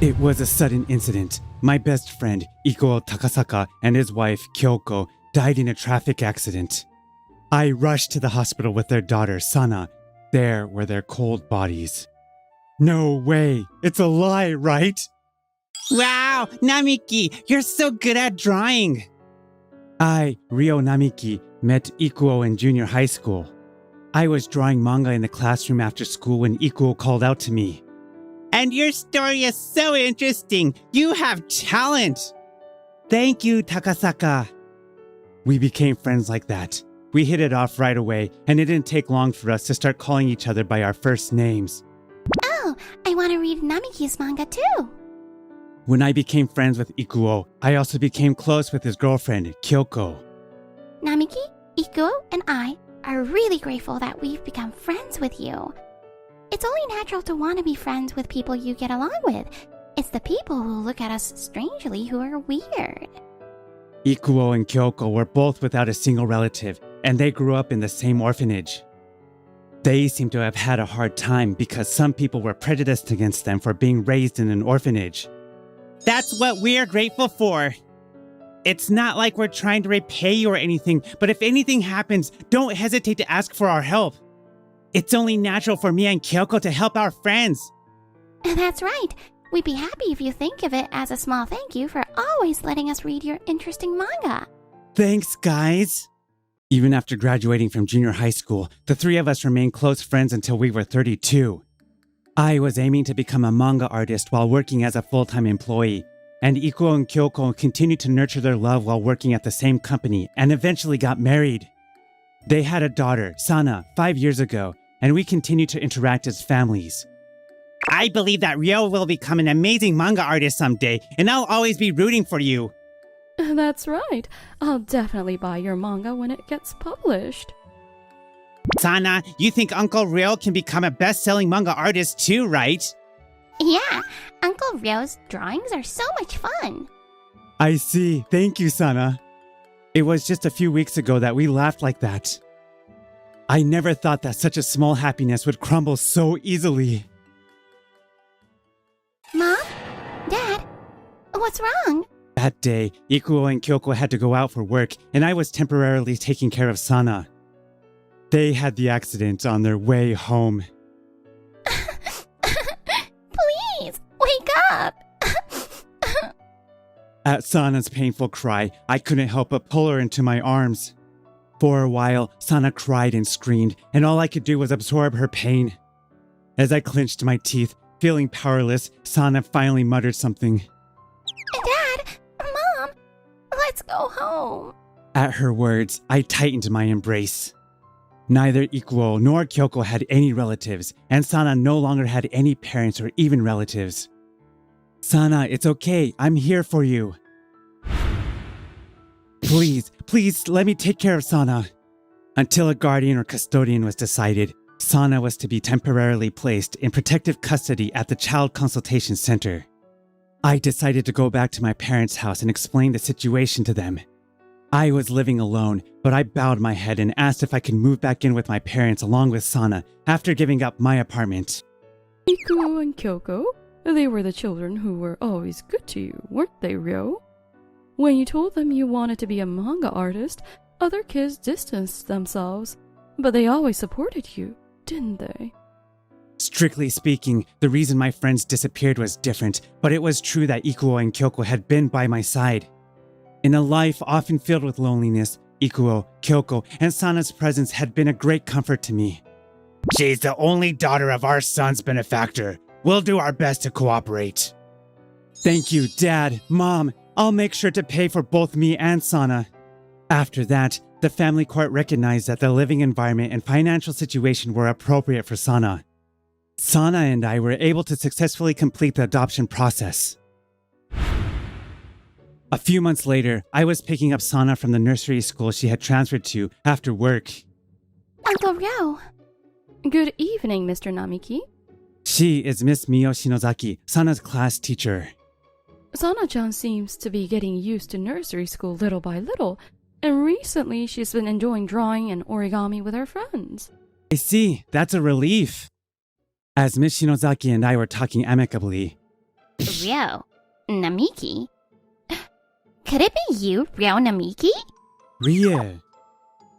It was a sudden incident. My best friend, Ikuo Takasaka, and his wife, Kyoko, died in a traffic accident. I rushed to the hospital with their daughter, Sana. There were their cold bodies. No way! It's a lie, right? Wow, Namiki, you're so good at drawing. I, Ryo Namiki, met Ikuo in junior high school. I was drawing manga in the classroom after school when Ikuo called out to me. And your story is so interesting. You have talent. Thank you, Takasaka. We became friends like that. We hit it off right away, and it didn't take long for us to start calling each other by our first names. Oh, I want to read Namiki's manga too. When I became friends with Ikuo, I also became close with his girlfriend, Kyoko. Namiki, Ikuo, and I are really grateful that we've become friends with you. It's only natural to want to be friends with people you get along with. It's the people who look at us strangely who are weird. Ikuo and Kyoko were both without a single relative, and they grew up in the same orphanage. They seem to have had a hard time because some people were prejudiced against them for being raised in an orphanage. That's what we're grateful for. It's not like we're trying to repay you or anything, but if anything happens, don't hesitate to ask for our help. It's only natural for me and Kyoko to help our friends. That's right. We'd be happy if you think of it as a small thank you for always letting us read your interesting manga. Thanks, guys. Even after graduating from junior high school, the three of us remained close friends until we were 32. I was aiming to become a manga artist while working as a full-time employee, and Ikuo and Kyoko continued to nurture their love while working at the same company and eventually got married. They had a daughter, Sana, 5 years ago, and we continue to interact as families. I believe that Ryo will become an amazing manga artist someday, and I'll always be rooting for you. That's right. I'll definitely buy your manga when it gets published. Sana, you think Uncle Ryo can become a best-selling manga artist too, right? Yeah, Uncle Ryo's drawings are so much fun. I see. Thank you, Sana. It was just a few weeks ago that we laughed like that. I never thought that such a small happiness would crumble so easily. Mom? Dad? What's wrong? That day, Ikuo and Kyoko had to go out for work, and I was temporarily taking care of Sana. They had the accident on their way home. Please, wake up! At Sana's painful cry, I couldn't help but pull her into my arms. For a while, Sana cried and screamed, and all I could do was absorb her pain. As I clenched my teeth, feeling powerless, Sana finally muttered something. Dad! Mom! Let's go home. At her words, I tightened my embrace. Neither Ikuo nor Kyoko had any relatives, and Sana no longer had any parents or even relatives. Sana, it's okay. I'm here for you. Please, let me take care of Sana. Until a guardian or custodian was decided, Sana was to be temporarily placed in protective custody at the Child Consultation Center. I decided to go back to my parents' house and explain the situation to them. I was living alone, but I bowed my head and asked if I could move back in with my parents along with Sana after giving up my apartment. Ikuo and Kyoko, they were the children who were always good to you, weren't they, Ryo? When you told them you wanted to be a manga artist, other kids distanced themselves, but they always supported you, didn't they? Strictly speaking, the reason my friends disappeared was different, but it was true that Ikuo and Kyoko had been by my side. In a life often filled with loneliness, Ikuo, Kyoko, and Sana's presence had been a great comfort to me. She's the only daughter of our son's benefactor. We'll do our best to cooperate. Thank you, Dad, Mom. I'll make sure to pay for both me and Sana. After that, the family court recognized that the living environment and financial situation were appropriate for Sana. Sana and I were able to successfully complete the adoption process. A few months later, I was picking up Sana from the nursery school she had transferred to after work. Uncle Ryo. Good evening, Mr. Namiki. She is Miss Mio Shinozaki, Sana's class teacher. Sana-chan seems to be getting used to nursery school little by little, and recently she's been enjoying drawing and origami with her friends. I see, that's a relief. As Miss Shinozaki and I were talking amicably, Ryo? Namiki? Could it be you, Ryo Namiki? Rie.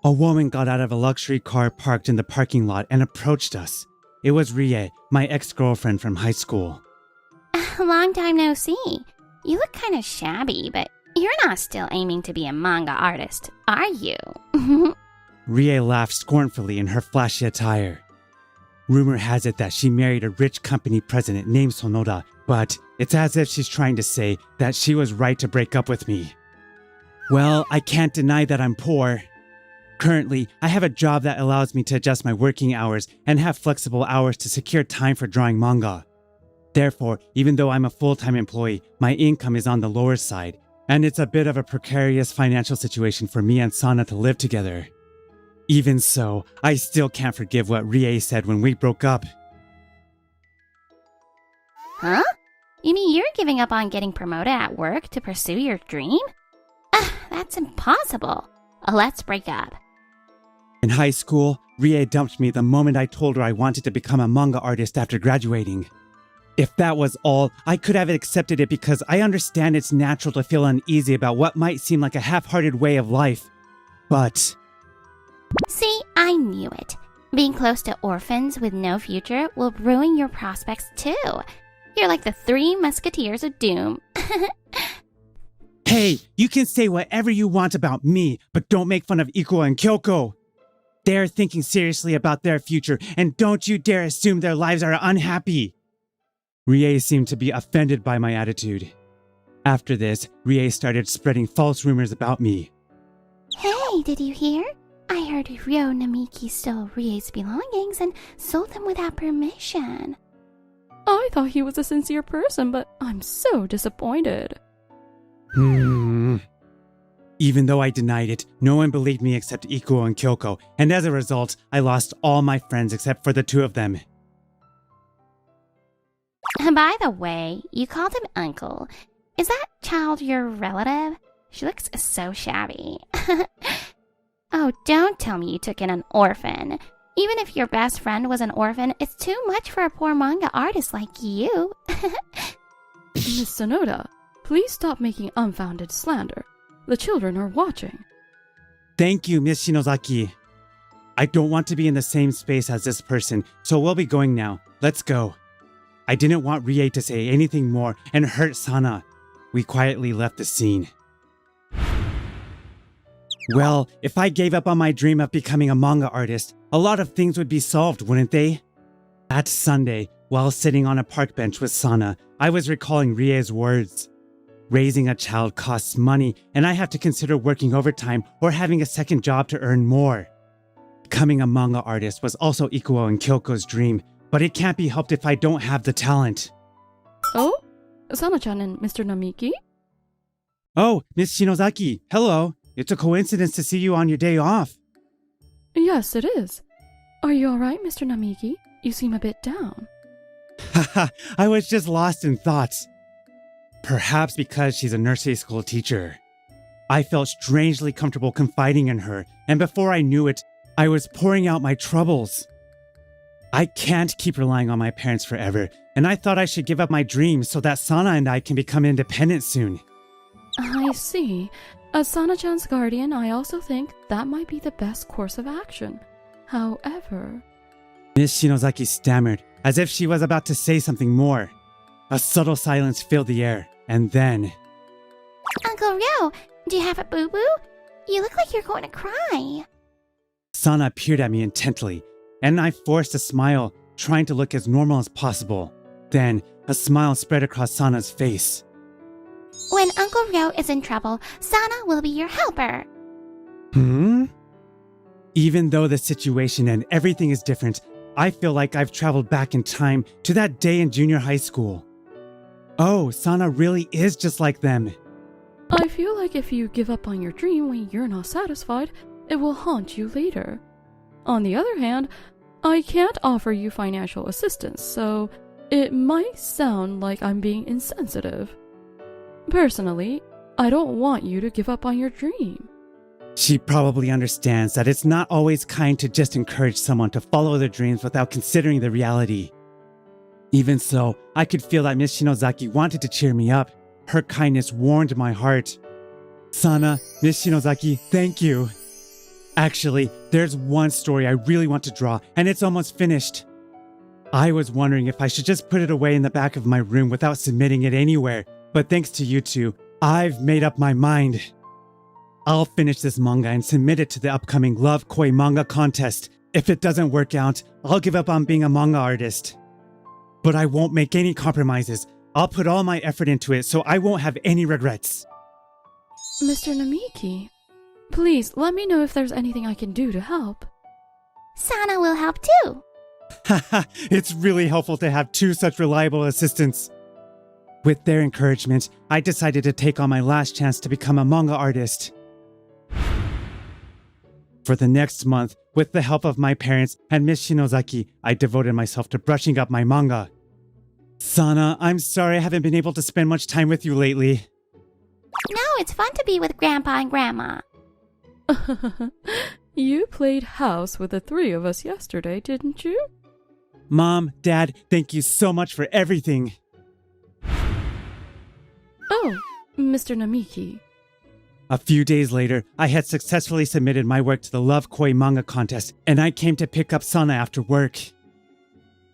A woman got out of a luxury car parked in the parking lot and approached us. It was Rie, my ex-girlfriend from high school. Long time no see. You look kind of shabby, but you're not still aiming to be a manga artist, are you? Rie laughed scornfully in her flashy attire. Rumor has it that she married a rich company president named Sonoda, but it's as if she's trying to say that she was right to break up with me. Well, I can't deny that I'm poor. Currently, I have a job that allows me to adjust my working hours and have flexible hours to secure time for drawing manga. Therefore, even though I'm a full-time employee, my income is on the lower side, and it's a bit of a precarious financial situation for me and Sana to live together. Even so, I still can't forgive what Rie said when we broke up. Huh? You mean you're giving up on getting promoted at work to pursue your dream? That's impossible. Let's break up. In high school, Rie dumped me the moment I told her I wanted to become a manga artist after graduating. If that was all, I could have accepted it because I understand it's natural to feel uneasy about what might seem like a half-hearted way of life. But... See, I knew it. Being close to orphans with no future will ruin your prospects too. You're like the Three Musketeers of Doom. Hey, you can say whatever you want about me, but don't make fun of Ikuo and Kyoko. They're thinking seriously about their future, and don't you dare assume their lives are unhappy. Rie seemed to be offended by my attitude. After this, Rie started spreading false rumors about me. Hey, did you hear? I heard Ryo Namiki stole Rie's belongings and sold them without permission. I thought he was a sincere person, but I'm so disappointed. Even though I denied it, no one believed me except Ikuo and Kyoko, and as a result, I lost all my friends except for the two of them. By the way, you called him uncle. Is that child your relative? She looks so shabby. Oh, don't tell me you took in an orphan. Even if your best friend was an orphan, it's too much for a poor manga artist like you. Miss Sonoda, please stop making unfounded slander. The children are watching. Thank you, Miss Shinozaki. I don't want to be in the same space as this person, so we'll be going now. Let's go. I didn't want Rie to say anything more and hurt Sana. We quietly left the scene. Well, if I gave up on my dream of becoming a manga artist, a lot of things would be solved, wouldn't they? That Sunday, while sitting on a park bench with Sana, I was recalling Rie's words. Raising a child costs money, and I have to consider working overtime or having a second job to earn more. Becoming a manga artist was also Ikuo and Kyoko's dream, but it can't be helped if I don't have the talent. Oh? Sana-chan and Mr. Namiki? Oh, Miss Shinozaki, hello. It's a coincidence to see you on your day off. Yes, it is. Are you alright, Mr. Namiki? You seem a bit down. Haha, I was just lost in thoughts. Perhaps because she's a nursery school teacher. I felt strangely comfortable confiding in her, and before I knew it, I was pouring out my troubles. I can't keep relying on my parents forever, and I thought I should give up my dreams so that Sana and I can become independent soon. I see. As Sana-chan's guardian, I also think that might be the best course of action. However... Miss Shinozaki stammered, as if she was about to say something more. A subtle silence filled the air, and then... Uncle Ryo, do you have a boo-boo? You look like you're going to cry. Sana peered at me intently, and I forced a smile, trying to look as normal as possible. Then, a smile spread across Sana's face. When Uncle Ryo is in trouble, Sana will be your helper. Even though the situation and everything is different, I feel like I've traveled back in time to that day in junior high school. Oh, Sana really is just like them. I feel like if you give up on your dream when you're not satisfied, it will haunt you later. On the other hand, I can't offer you financial assistance, so it might sound like I'm being insensitive. Personally, I don't want you to give up on your dream. She probably understands that it's not always kind to just encourage someone to follow their dreams without considering the reality. Even so, I could feel that Miss Shinozaki wanted to cheer me up. Her kindness warmed my heart. Sana, Miss Shinozaki, thank you. Actually, there's one story I really want to draw, and it's almost finished. I was wondering if I should just put it away in the back of my room without submitting it anywhere, but thanks to you two, I've made up my mind. I'll finish this manga and submit it to the upcoming Love Koi Manga contest. If it doesn't work out, I'll give up on being a manga artist. But I won't make any compromises. I'll put all my effort into it so I won't have any regrets. Mr. Namiki, please let me know if there's anything I can do to help. Sana will help too. Haha, it's really helpful to have two such reliable assistants. With their encouragement, I decided to take on my last chance to become a manga artist. For the next month, with the help of my parents and Miss Shinozaki, I devoted myself to brushing up my manga. Sana, I'm sorry I haven't been able to spend much time with you lately. No, it's fun to be with Grandpa and Grandma. You played house with the three of us yesterday, didn't you? Mom, Dad, thank you so much for everything. Oh, Mr. Namiki. A few days later, I had successfully submitted my work to the Love Koi Manga contest, and I came to pick up Sana after work.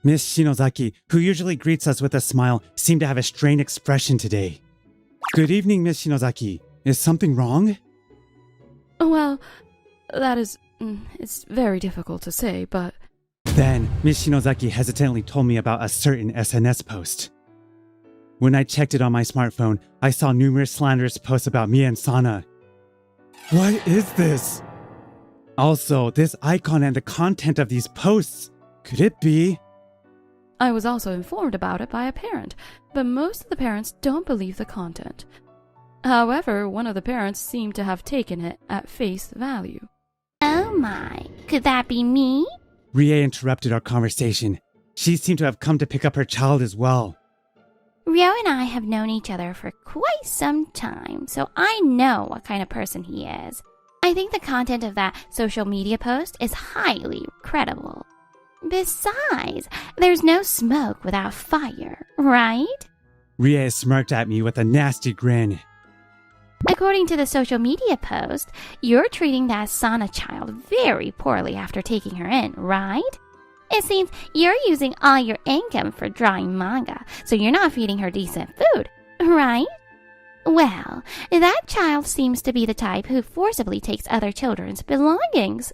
Miss Shinozaki, who usually greets us with a smile, seemed to have a strained expression today. Good evening, Miss Shinozaki. Is something wrong? Well, that is... it's very difficult to say, but... Then, Miss Shinozaki hesitantly told me about a certain SNS post. When I checked it on my smartphone, I saw numerous slanderous posts about me and Sana. What is this? Also, this icon and the content of these posts. Could it be? I was also informed about it by a parent, but most of the parents don't believe the content. However, one of the parents seemed to have taken it at face value. Oh my, could that be me? Rie interrupted our conversation. She seemed to have come to pick up her child as well. Ryo and I have known each other for quite some time, so I know what kind of person he is. I think the content of that social media post is highly credible. Besides, there's no smoke without fire, right? Rie smirked at me with a nasty grin. According to the social media post, you're treating that Sana child very poorly after taking her in, right? It seems you're using all your income for drawing manga, so you're not feeding her decent food, right? Well, that child seems to be the type who forcibly takes other children's belongings.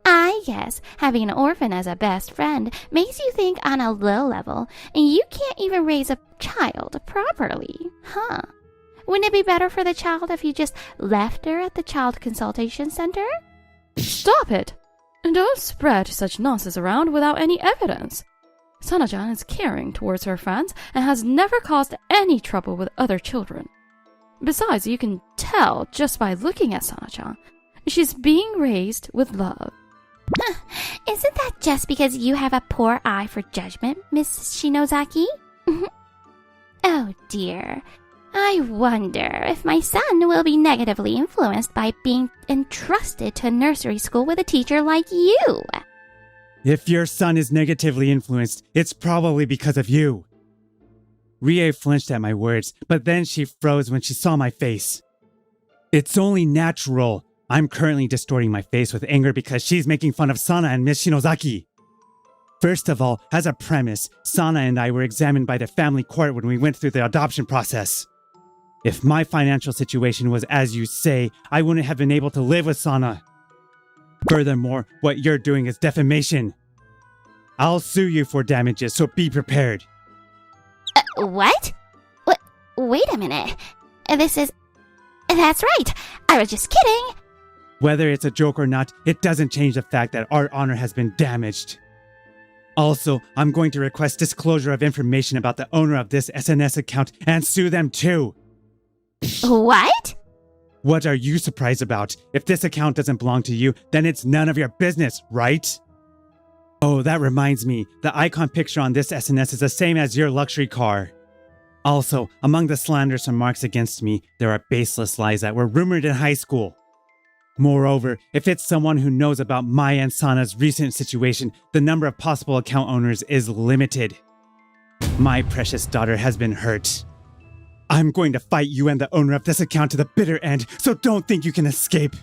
I guess having an orphan as a best friend makes you think on a low level, and you can't even raise a child properly, huh? Wouldn't it be better for the child if you just left her at the child consultation center? Stop it! And don't spread such nonsense around without any evidence. Sana-chan is caring towards her friends and has never caused any trouble with other children. Besides, you can tell just by looking at Sana-chan. She's being raised with love. Isn't that just because you have a poor eye for judgment, Miss Shinozaki? Oh dear. I wonder if my son will be negatively influenced by being entrusted to nursery school with a teacher like you. If your son is negatively influenced, it's probably because of you. Rie flinched at my words, but then she froze when she saw my face. It's only natural. I'm currently distorting my face with anger because she's making fun of Sana and Miss Shinozaki. First of all, as a premise, Sana and I were examined by the family court when we went through the adoption process. If my financial situation was as you say, I wouldn't have been able to live with Sana. Furthermore, what you're doing is defamation. I'll sue you for damages, so be prepared. What? Wait a minute. That's right. I was just kidding. Whether it's a joke or not, it doesn't change the fact that our honor has been damaged. Also, I'm going to request disclosure of information about the owner of this SNS account and sue them too. What? What are you surprised about? If this account doesn't belong to you, then it's none of your business, right? Oh, that reminds me. The icon picture on this SNS is the same as your luxury car. Also, among the slanders and marks against me, there are baseless lies that were rumored in high school. Moreover, if it's someone who knows about Maya and Sana's recent situation, the number of possible account owners is limited. My precious daughter has been hurt. I'm going to fight you and the owner of this account to the bitter end, so don't think you can escape.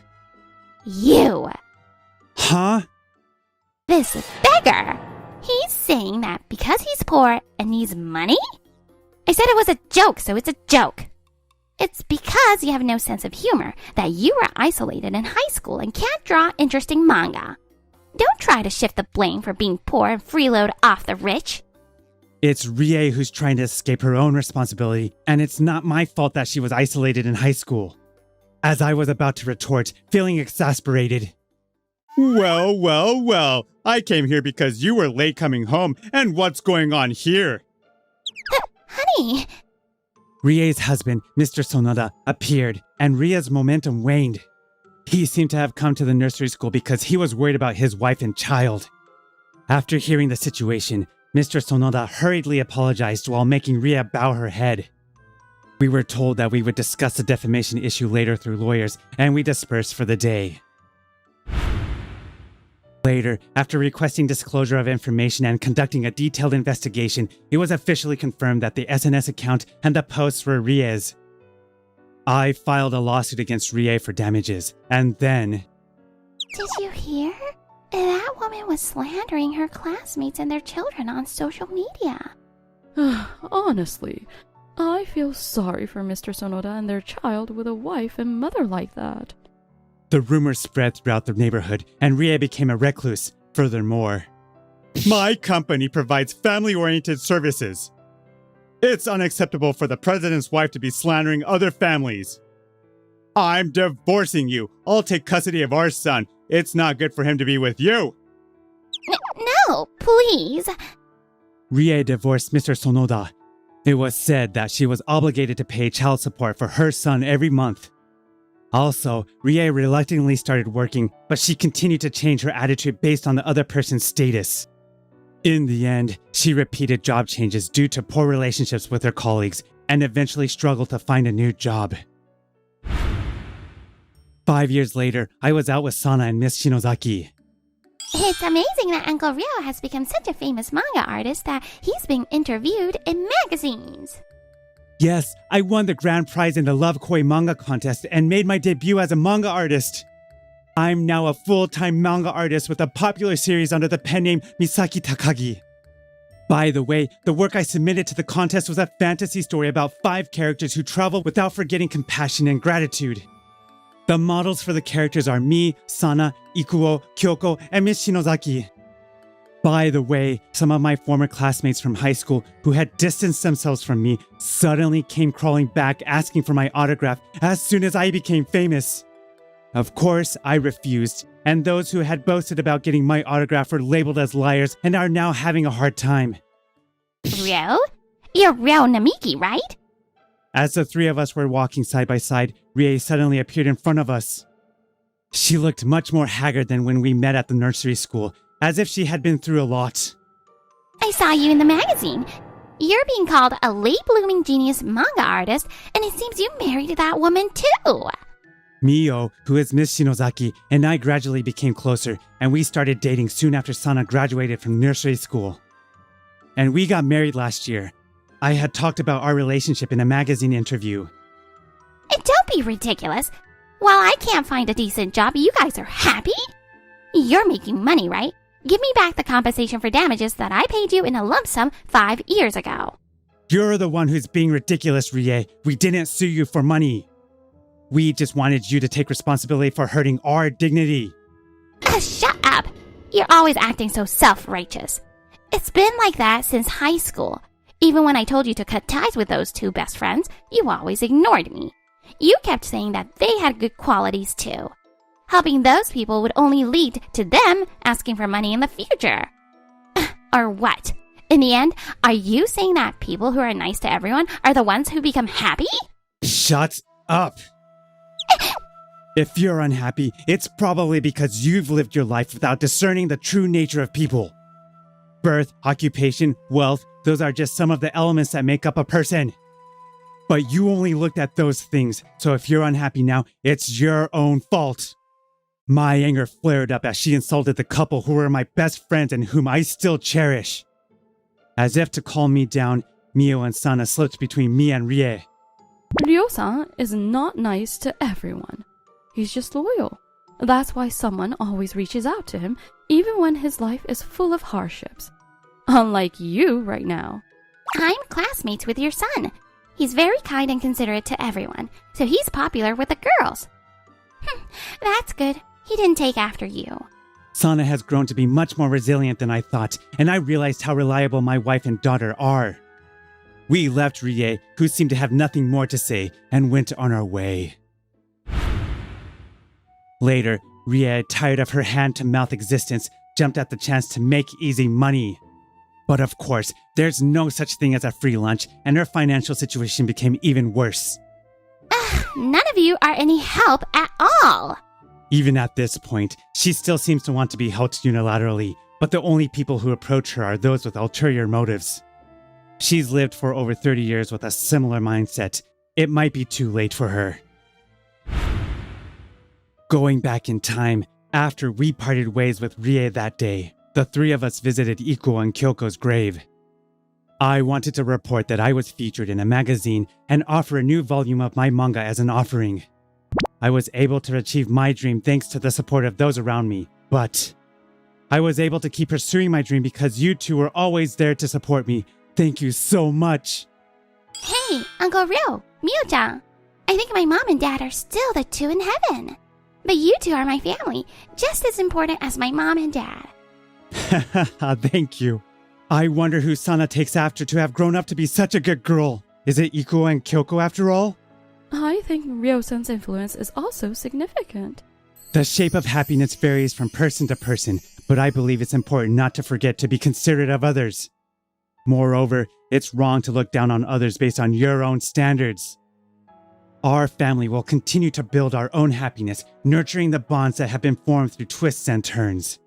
You! Huh? This beggar! He's saying that because he's poor and needs money? I said it was a joke, so it's a joke. It's because you have no sense of humor that you were isolated in high school and can't draw interesting manga. Don't try to shift the blame for being poor and freeload off the rich. It's Rie who's trying to escape her own responsibility, and it's not my fault that she was isolated in high school. As I was about to retort, feeling exasperated. Well, I came here because you were late coming home, and what's going on here? Honey! Rie's husband, Mr. Sonoda, appeared, and Ria's momentum waned. He seemed to have come to the nursery school because he was worried about his wife and child. After hearing the situation, Mr. Sonoda hurriedly apologized while making Ria bow her head. We were told that we would discuss the defamation issue later through lawyers, and we dispersed for the day. Later, after requesting disclosure of information and conducting a detailed investigation, it was officially confirmed that the SNS account and the posts were Rie's. I filed a lawsuit against Rie for damages, and then... Did you hear? That woman was slandering her classmates and their children on social media. Honestly, I feel sorry for Mr. Sonoda and their child with a wife and mother like that. The rumors spread throughout the neighborhood, and Rie became a recluse. Furthermore, my company provides family-oriented services. It's unacceptable for the president's wife to be slandering other families. I'm divorcing you. I'll take custody of our son. It's not good for him to be with you. No, please. Rie divorced Mr. Sonoda. It was said that she was obligated to pay child support for her son every month. Also, Rie reluctantly started working, but she continued to change her attitude based on the other person's status. In the end, she repeated job changes due to poor relationships with her colleagues and eventually struggled to find a new job. 5 years later, I was out with Sana and Miss Shinozaki. It's amazing that Uncle Ryo has become such a famous manga artist that he's being interviewed in magazines. Yes, I won the grand prize in the Love Koi manga contest and made my debut as a manga artist. I'm now a full-time manga artist with a popular series under the pen name Misaki Takagi. By the way, the work I submitted to the contest was a fantasy story about 5 characters who travel without forgetting compassion and gratitude. The models for the characters are me, Sana, Ikuo, Kyoko, and Miss Shinozaki. By the way, some of my former classmates from high school who had distanced themselves from me suddenly came crawling back asking for my autograph as soon as I became famous. Of course, I refused, and those who had boasted about getting my autograph were labeled as liars and are now having a hard time. Ryo? You're Ryo Namiki, right? As the 3 of us were walking side by side, Rie suddenly appeared in front of us. She looked much more haggard than when we met at the nursery school, as if she had been through a lot. I saw you in the magazine. You're being called a late-blooming genius manga artist, and it seems you married that woman too. Mio, who is Miss Shinozaki, and I gradually became closer, and we started dating soon after Sana graduated from nursery school. And we got married last year. I had talked about our relationship in a magazine interview. And don't be ridiculous. While I can't find a decent job, you guys are happy? You're making money, right? Give me back the compensation for damages that I paid you in a lump sum 5 years ago. You're the one who's being ridiculous, Rie. We didn't sue you for money. We just wanted you to take responsibility for hurting our dignity. Shut up! You're always acting so self-righteous. It's been like that since high school. Even when I told you to cut ties with those 2 best friends, you always ignored me. You kept saying that they had good qualities too. Helping those people would only lead to them asking for money in the future. Or what? In the end, are you saying that people who are nice to everyone are the ones who become happy? Shut up! If you're unhappy, it's probably because you've lived your life without discerning the true nature of people. Birth, occupation, wealth, those are just some of the elements that make up a person. But you only looked at those things, so if you're unhappy now, it's your own fault. My anger flared up as she insulted the couple who were my best friends and whom I still cherish. As if to calm me down, Mio and Sana slipped between me and Rie. Ryo-san is not nice to everyone. He's just loyal. That's why someone always reaches out to him, even when his life is full of hardships. Unlike you right now. I'm classmates with your son. He's very kind and considerate to everyone, so he's popular with the girls. That's good. He didn't take after you. Sana has grown to be much more resilient than I thought, and I realized how reliable my wife and daughter are. We left Rie, who seemed to have nothing more to say, and went on our way. Later, Rie, tired of her hand-to-mouth existence, jumped at the chance to make easy money. But of course, there's no such thing as a free lunch, and her financial situation became even worse. None of you are any help at all. Even at this point, she still seems to want to be helped unilaterally, but the only people who approach her are those with ulterior motives. She's lived for over 30 years with a similar mindset. It might be too late for her. Going back in time, after we parted ways with Rie that day, the three of us visited Ikuo and Kyoko's grave. I wanted to report that I was featured in a magazine and offer a new volume of my manga as an offering. I was able to achieve my dream thanks to the support of those around me, but I was able to keep pursuing my dream because you two were always there to support me. Thank you so much. Hey, Uncle Ryo, Mio-chan. I think my mom and dad are still the two in heaven. But you two are my family, just as important as my mom and dad. Thank you. I wonder who Sana takes after to have grown up to be such a good girl. Is it Ikuo and Kyoko after all? I think Ryo-san's influence is also significant. The shape of happiness varies from person to person, but I believe it's important not to forget to be considerate of others. Moreover, it's wrong to look down on others based on your own standards. Our family will continue to build our own happiness, nurturing the bonds that have been formed through twists and turns.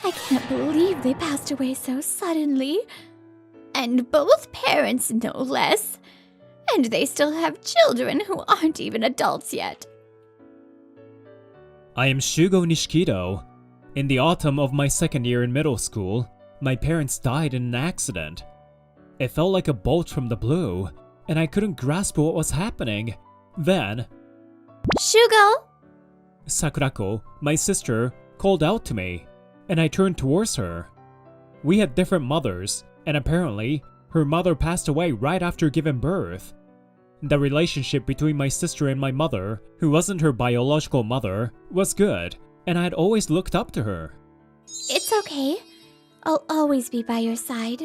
I can't believe they passed away so suddenly. And both parents, no less. And they still have children who aren't even adults yet. I am Shugo Nishikido. In the autumn of my second year in middle school, my parents died in an accident. It felt like a bolt from the blue, and I couldn't grasp what was happening. Then, Shugo! Sakurako, my sister, called out to me, and I turned towards her. We had different mothers, and apparently, her mother passed away right after giving birth. The relationship between my sister and my mother, who wasn't her biological mother, was good, and I had always looked up to her. It's okay. I'll always be by your side.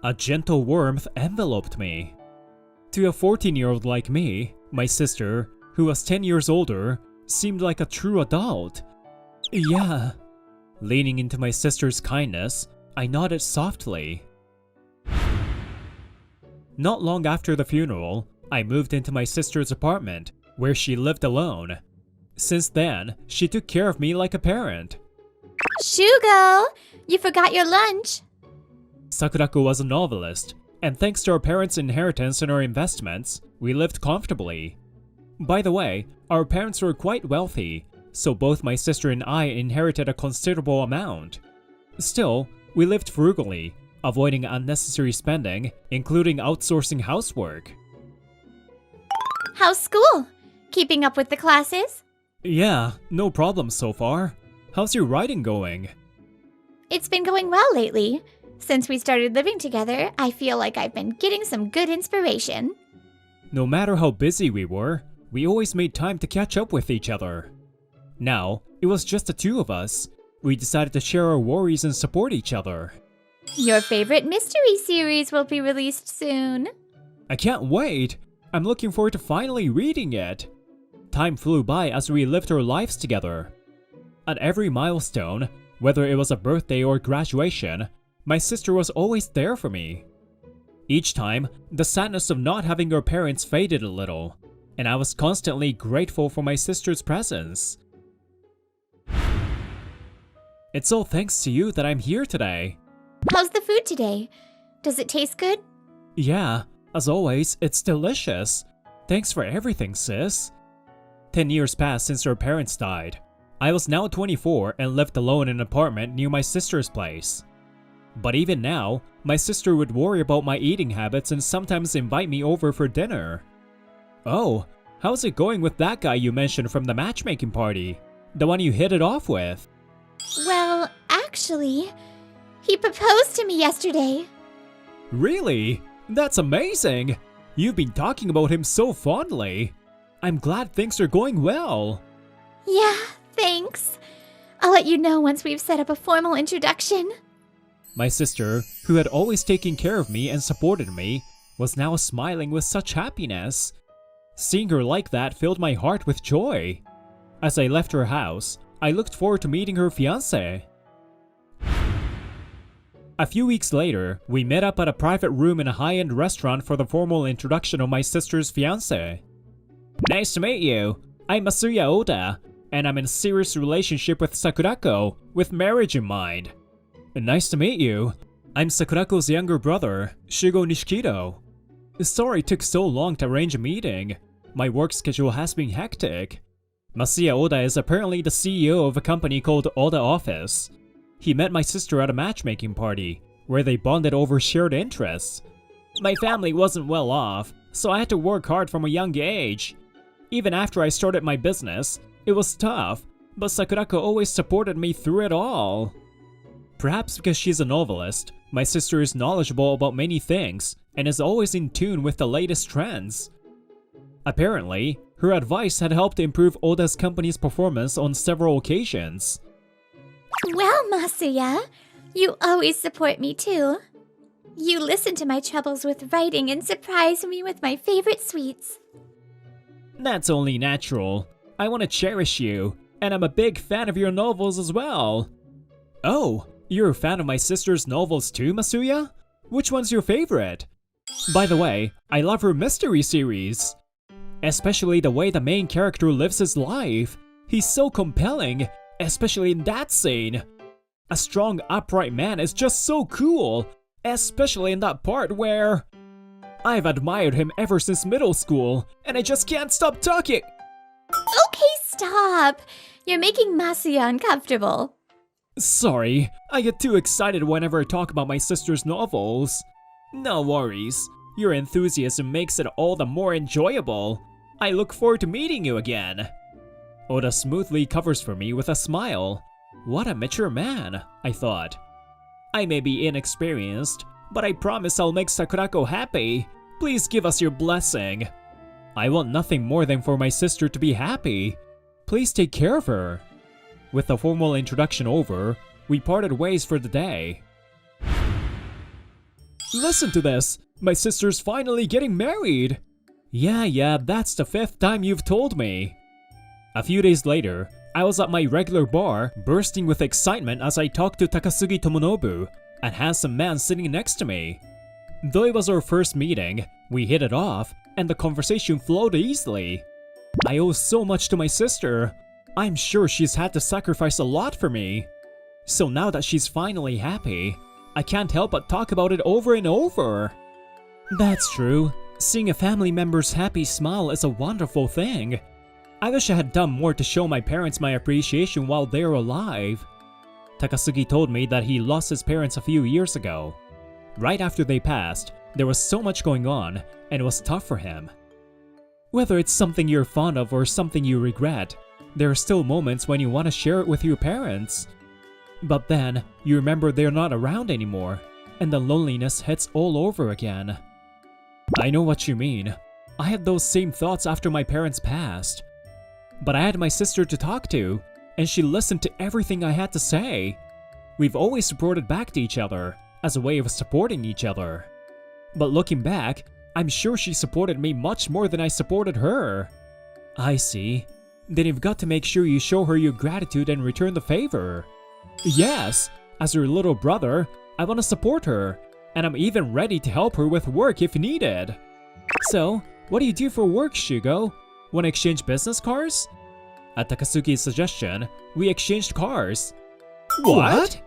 A gentle warmth enveloped me. To a 14-year-old like me, my sister, who was 10 years older, seemed like a true adult. Yeah. Leaning into my sister's kindness, I nodded softly. Not long after the funeral, I moved into my sister's apartment, where she lived alone. Since then, she took care of me like a parent. Shugo! You forgot your lunch. Sakurako was a novelist, and thanks to our parents' inheritance and our investments, we lived comfortably. By the way, our parents were quite wealthy, so both my sister and I inherited a considerable amount. Still, we lived frugally, avoiding unnecessary spending, including outsourcing housework. How's school? Keeping up with the classes? Yeah, no problem so far. How's your writing going? It's been going well lately. Since we started living together, I feel like I've been getting some good inspiration. No matter how busy we were, we always made time to catch up with each other. Now, it was just the two of us. We decided to share our worries and support each other. Your favorite mystery series will be released soon. I can't wait! I'm looking forward to finally reading it. Time flew by as we lived our lives together. At every milestone, whether it was a birthday or graduation, my sister was always there for me. Each time, the sadness of not having our parents faded a little, and I was constantly grateful for my sister's presence. It's all thanks to you that I'm here today. How's the food today? Does it taste good? Yeah, as always, it's delicious. Thanks for everything, sis. 10 years passed since her parents died. I was now 24 and lived alone in an apartment near my sister's place. But even now, my sister would worry about my eating habits and sometimes invite me over for dinner. Oh, how's it going with that guy you mentioned from the matchmaking party? The one you hit it off with? Well, actually, he proposed to me yesterday. Really? That's amazing! You've been talking about him so fondly. I'm glad things are going well. Yeah, thanks. I'll let you know once we've set up a formal introduction. My sister, who had always taken care of me and supported me, was now smiling with such happiness. Seeing her like that filled my heart with joy. As I left her house, I looked forward to meeting her fiancé. A few weeks later, we met up at a private room in a high-end restaurant for the formal introduction of my sister's fiancé. Nice to meet you. I'm Masuya Oda, and I'm in a serious relationship with Sakurako, with marriage in mind. Nice to meet you. I'm Sakurako's younger brother, Shugo Nishikido. Sorry it took so long to arrange a meeting. My work schedule has been hectic. Masuya Oda is apparently the CEO of a company called Oda Office. He met my sister at a matchmaking party, where they bonded over shared interests. My family wasn't well off, so I had to work hard from a young age. Even after I started my business, it was tough, but Sakurako always supported me through it all. Perhaps because she's a novelist, my sister is knowledgeable about many things and is always in tune with the latest trends. Apparently, her advice had helped improve Oda's company's performance on several occasions. Well, Masuya, you always support me too. You listen to my troubles with writing and surprise me with my favorite sweets. That's only natural. I want to cherish you, and I'm a big fan of your novels as well. Oh, you're a fan of my sister's novels too, Masuya? Which one's your favorite? By the way, I love her mystery series. Especially the way the main character lives his life. He's so compelling, especially in that scene. A strong, upright man is just so cool, especially in that part where... I've admired him ever since middle school, and I just can't stop talking. Okay, stop. You're making Masuya uncomfortable. Sorry, I get too excited whenever I talk about my sister's novels. No worries, your enthusiasm makes it all the more enjoyable. I look forward to meeting you again. Oda smoothly covers for me with a smile. What a mature man, I thought. I may be inexperienced, but I promise I'll make Sakurako happy. Please give us your blessing. I want nothing more than for my sister to be happy. Please take care of her. With the formal introduction over, we parted ways for the day. Listen to this! My sister's finally getting married! Yeah, that's the 5th time you've told me. A few days later, I was at my regular bar, bursting with excitement as I talked to Takasugi Tomonobu, a handsome man sitting next to me. Though it was our first meeting, we hit it off, and the conversation flowed easily. I owe so much to my sister. I'm sure she's had to sacrifice a lot for me. So now that she's finally happy, I can't help but talk about it over and over. That's true. Seeing a family member's happy smile is a wonderful thing. I wish I had done more to show my parents my appreciation while they were alive. Takasugi told me that he lost his parents a few years ago. Right after they passed, there was so much going on, and it was tough for him. Whether it's something you're fond of or something you regret, there are still moments when you want to share it with your parents. But then, you remember they're not around anymore, and the loneliness hits all over again. I know what you mean. I had those same thoughts after my parents passed. But I had my sister to talk to, and she listened to everything I had to say. We've always supported back to each other, as a way of supporting each other. But looking back, I'm sure she supported me much more than I supported her. I see. Then you've got to make sure you show her your gratitude and return the favor. Yes, as her little brother, I want to support her, and I'm even ready to help her with work if needed. So, what do you do for work, Shugo? Want to exchange business cards? At Takasugi's suggestion, we exchanged cars. What?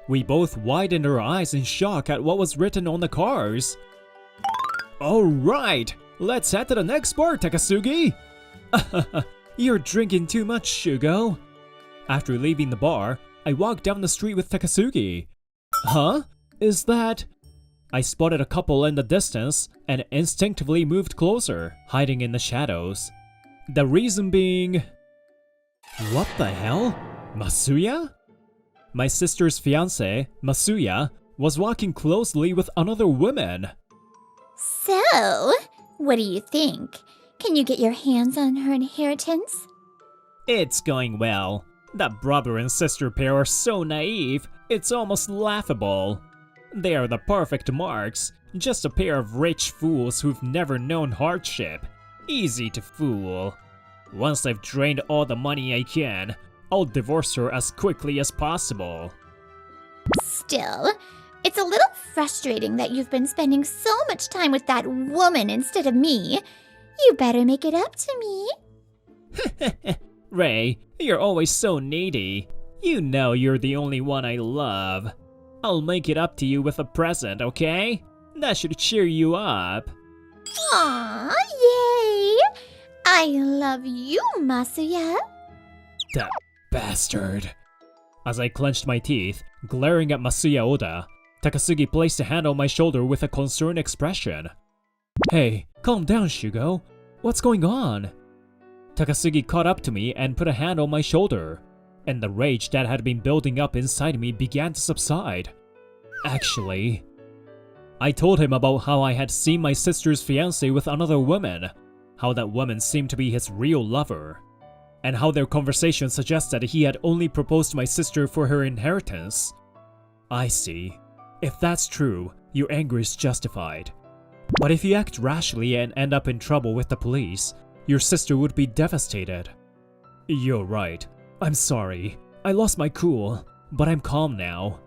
We both widened our eyes in shock at what was written on the cars. Alright, let's head to the next bar, Takasugi! You're drinking too much, Shugo. After leaving the bar, I walked down the street with Takasugi. Huh? Is that... I spotted a couple in the distance and instinctively moved closer, hiding in the shadows. The reason being... What the hell? Masuya? My sister's fiancé, Masuya, was walking closely with another woman. So, what do you think? Can you get your hands on her inheritance? It's going well. That brother and sister pair are so naive, it's almost laughable. They are the perfect marks, just a pair of rich fools who've never known hardship. Easy to fool. Once I've drained all the money I can, I'll divorce her as quickly as possible. Still, it's a little frustrating that you've been spending so much time with that woman instead of me. You better make it up to me. Ray, you're always so needy. You know you're the only one I love. I'll make it up to you with a present, okay? That should cheer you up. Aw, yay! I love you, Masuya. That bastard. As I clenched my teeth, glaring at Masuya Oda, Takasugi placed a hand on my shoulder with a concerned expression. Hey, calm down, Shugo. What's going on? Takasugi caught up to me and put a hand on my shoulder, and the rage that had been building up inside me began to subside. Actually, I told him about how I had seen my sister's fiancé with another woman, how that woman seemed to be his real lover, and how their conversation suggested he had only proposed to my sister for her inheritance. I see. If that's true, your anger is justified. But if you act rashly and end up in trouble with the police, your sister would be devastated. You're right. I'm sorry. I lost my cool, but I'm calm now.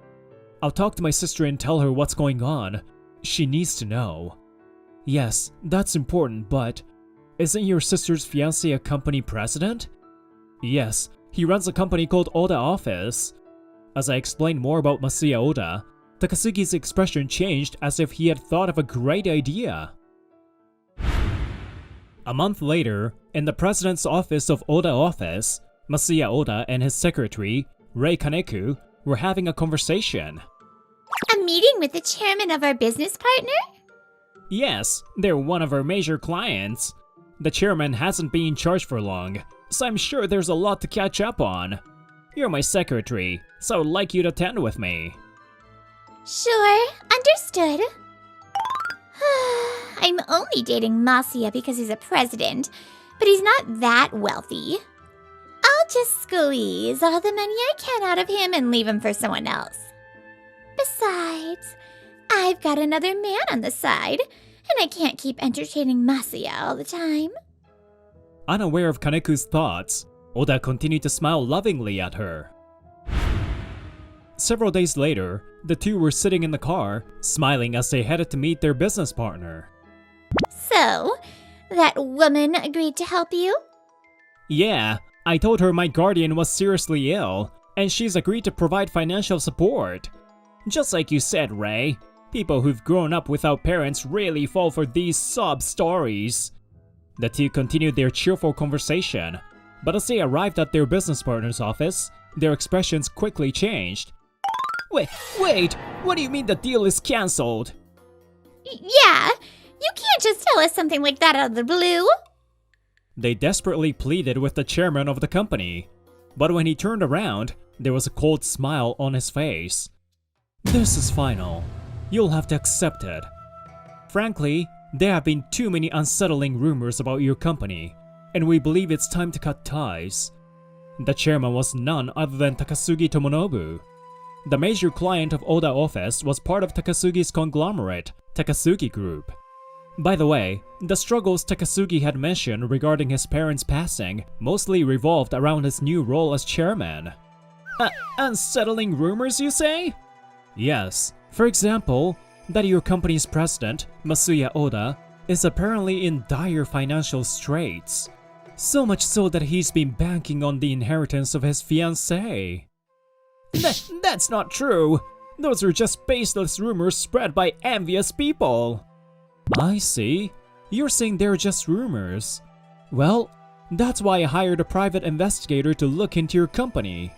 I'll talk to my sister and tell her what's going on. She needs to know. Yes, that's important, but isn't your sister's fiancé a company president? Yes, he runs a company called Oda Office. As I explained more about Masuya Oda, Takasugi's expression changed as if he had thought of a great idea. A month later, in the president's office of Oda Office, Masuya Oda and his secretary, Rei Kaneku, were having a conversation. A meeting with the chairman of our business partner? Yes, they're one of our major clients. The chairman hasn't been in charge for long, so I'm sure there's a lot to catch up on. You're my secretary, so I would like you to attend with me. Sure, understood. I'm only dating Masuya because he's a president, but he's not that wealthy. I'll just squeeze all the money I can out of him and leave him for someone else. Besides, I've got another man on the side, and I can't keep entertaining Masuya all the time. Unaware of Kaneku's thoughts, Oda continued to smile lovingly at her. Several days later, the two were sitting in the car, smiling as they headed to meet their business partner. So, that woman agreed to help you? Yeah, I told her my guardian was seriously ill, and she's agreed to provide financial support. Just like you said, Ray, people who've grown up without parents really fall for these sob stories. The two continued their cheerful conversation, but as they arrived at their business partner's office, their expressions quickly changed. Wait, what do you mean the deal is cancelled? Yeah, you can't just tell us something like that out of the blue. They desperately pleaded with the chairman of the company, but when he turned around, there was a cold smile on his face. This is final. You'll have to accept it. Frankly, there have been too many unsettling rumors about your company, and we believe it's time to cut ties. The chairman was none other than Takasugi Tomonobu. The major client of Oda Office was part of Takasugi's conglomerate, Takasugi Group. By the way, the struggles Takasugi had mentioned regarding his parents' passing mostly revolved around his new role as chairman. Unsettling rumors, you say? Yes. For example, that your company's president, Masuya Oda, is apparently in dire financial straits. So much so that he's been banking on the inheritance of his fiancée. That's not true. Those are just baseless rumors spread by envious people. I see. You're saying they're just rumors. Well, that's why I hired a private investigator to look into your company.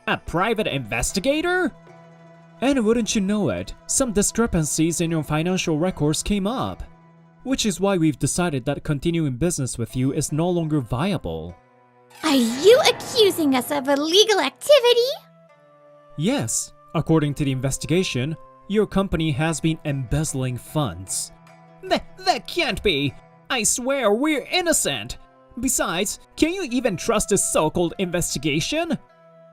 A private investigator? And wouldn't you know it, some discrepancies in your financial records came up. Which is why we've decided that continuing business with you is no longer viable. Are you accusing us of illegal activity? Yes, according to the investigation, your company has been embezzling funds. That can't be! I swear we're innocent! Besides, can you even trust this so-called investigation?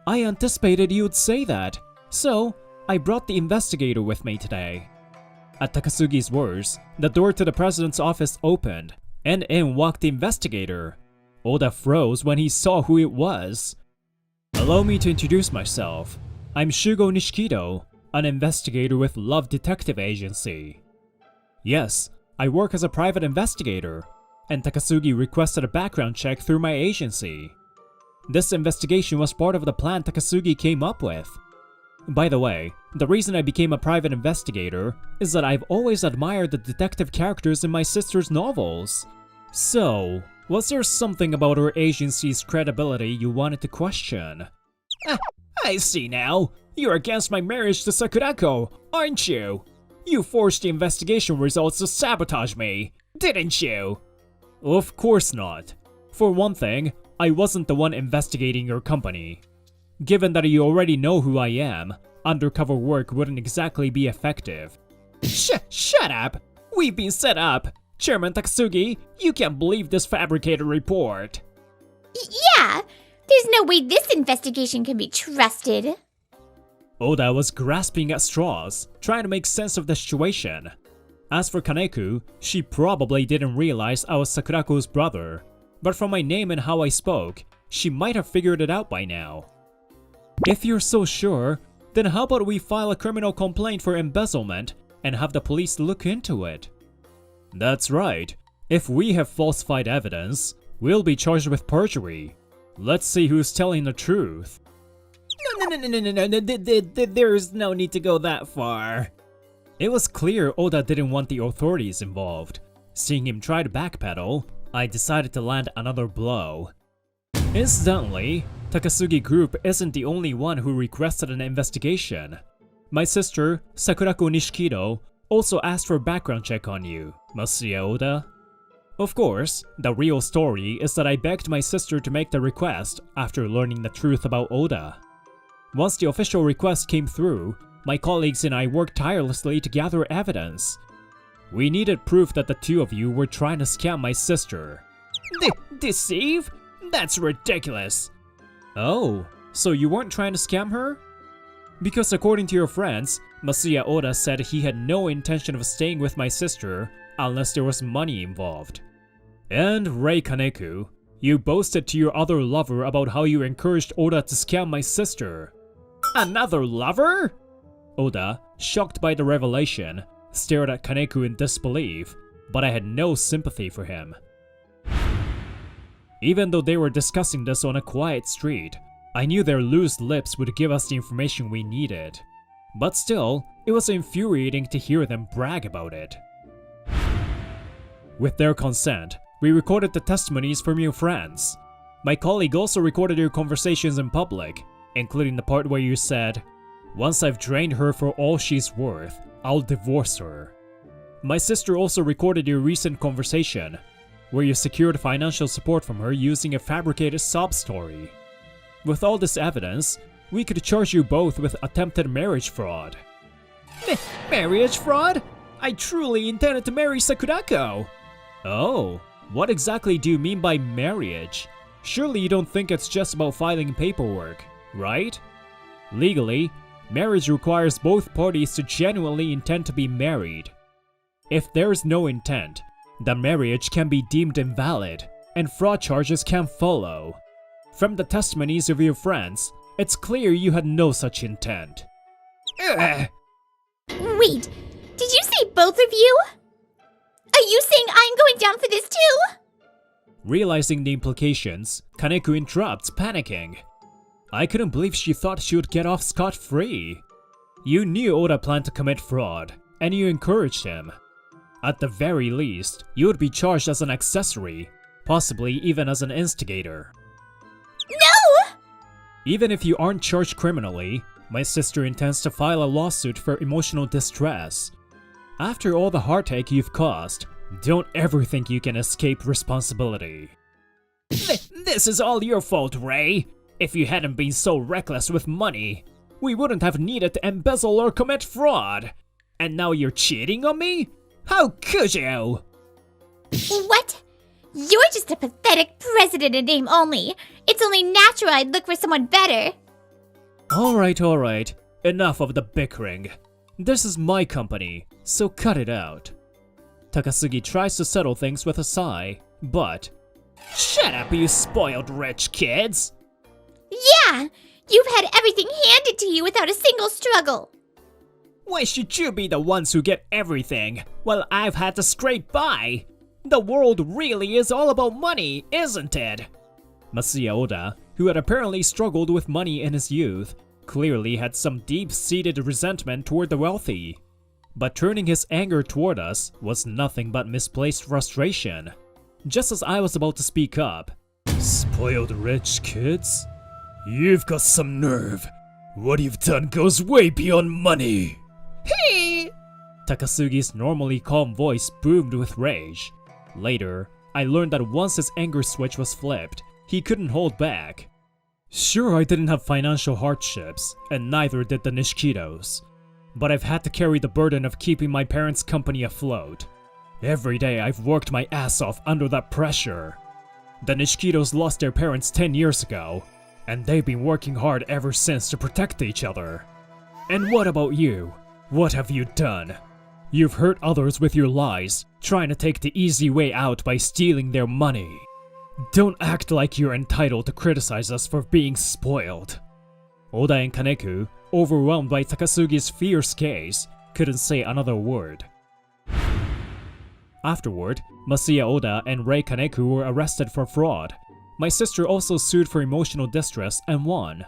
I anticipated you'd say that, so I brought the investigator with me today. At Takasugi's words, the door to the president's office opened, and in walked the investigator. Oda froze when he saw who it was. Allow me to introduce myself. I'm Shugo Nishikido, an investigator with Love Detective Agency. Yes, I work as a private investigator, and Takasugi requested a background check through my agency. This investigation was part of the plan Takasugi came up with. By the way, the reason I became a private investigator is that I've always admired the detective characters in my sister's novels. So, was there something about her agency's credibility you wanted to question? I see now. You're against my marriage to Sakurako, aren't you? You forced the investigation results to sabotage me, didn't you? Of course not. For one thing, I wasn't the one investigating your company. Given that you already know who I am, undercover work wouldn't exactly be effective. Shut up! We've been set up! Chairman Takasugi, you can't believe this fabricated report. Yeah! There's no way this investigation can be trusted. Oda was grasping at straws, trying to make sense of the situation. As for Kaneko, she probably didn't realize I was Sakurako's brother, but from my name and how I spoke, she might have figured it out by now. If you're so sure, then how about we file a criminal complaint for embezzlement and have the police look into it? That's right. If we have falsified evidence, we'll be charged with perjury. Let's see who's telling the truth. No, there's no need to go that far. It was clear Oda didn't want the authorities involved. Seeing him try to backpedal, I decided to land another blow. Incidentally, Takasugi Group isn't the only one who requested an investigation. My sister, Sakurako Nishikido, also asked for a background check on you, Masuya Oda. Of course, the real story is that I begged my sister to make the request after learning the truth about Oda. Once the official request came through, my colleagues and I worked tirelessly to gather evidence. We needed proof that the two of you were trying to scam my sister. Deceive? That's ridiculous! Oh, so you weren't trying to scam her? Because according to your friends, Masuya Oda said he had no intention of staying with my sister unless there was money involved. And Rei Kaneko, you boasted to your other lover about how you encouraged Oda to scam my sister. Another lover? Oda, shocked by the revelation, stared at Kaneko in disbelief, but I had no sympathy for him. Even though they were discussing this on a quiet street, I knew their loose lips would give us the information we needed. But still, it was infuriating to hear them brag about it. With their consent, we recorded the testimonies from your friends. My colleague also recorded your conversations in public, including the part where you said, "Once I've drained her for all she's worth, I'll divorce her." My sister also recorded your recent conversation, where you secured financial support from her using a fabricated sob story. With all this evidence, we could charge you both with attempted marriage fraud. Marriage fraud? I truly intended to marry Sakurako! Oh, what exactly do you mean by marriage? Surely you don't think it's just about filing paperwork, right? Legally, marriage requires both parties to genuinely intend to be married. If there's no intent, the marriage can be deemed invalid, and fraud charges can follow. From the testimonies of your friends, it's clear you had no such intent. Ugh. Wait, did you say both of you? Are you saying I'm going down for this too? Realizing the implications, Kaneko interrupts, panicking. I couldn't believe she thought she would get off scot-free. You knew Oda planned to commit fraud, and you encouraged him. At the very least, you would be charged as an accessory, possibly even as an instigator. No! Even if you aren't charged criminally, my sister intends to file a lawsuit for emotional distress. After all the heartache you've caused, don't ever think you can escape responsibility. This is all your fault, Ray. If you hadn't been so reckless with money, we wouldn't have needed to embezzle or commit fraud. And now you're cheating on me? How could you? What? You're just a pathetic president in name only. It's only natural I'd look for someone better. Alright. Enough of the bickering. This is my company, so cut it out. Takasugi tries to settle things with a sigh, but... Shut up, you spoiled rich kids! Yeah! You've had everything handed to you without a single struggle. Why should you be the ones who get everything, while I've had to scrape by? The world really is all about money, isn't it? Masuya Oda, who had apparently struggled with money in his youth, clearly had some deep-seated resentment toward the wealthy. But turning his anger toward us was nothing but misplaced frustration. Just as I was about to speak up, spoiled rich kids? You've got some nerve. What you've done goes way beyond money. Hey! Takasugi's normally calm voice boomed with rage. Later, I learned that once his anger switch was flipped, he couldn't hold back. Sure, I didn't have financial hardships, and neither did the Nishikidos. But I've had to carry the burden of keeping my parents' company afloat. Every day I've worked my ass off under that pressure. The Nishikidos lost their parents 10 years ago, and they've been working hard ever since to protect each other. And what about you? What have you done? You've hurt others with your lies, trying to take the easy way out by stealing their money. Don't act like you're entitled to criticize us for being spoiled. Oda and Kaneko, overwhelmed by Takasugi's fierce gaze, couldn't say another word. Afterward, Masuya Oda and Rei Kaneko were arrested for fraud. My sister also sued for emotional distress and won.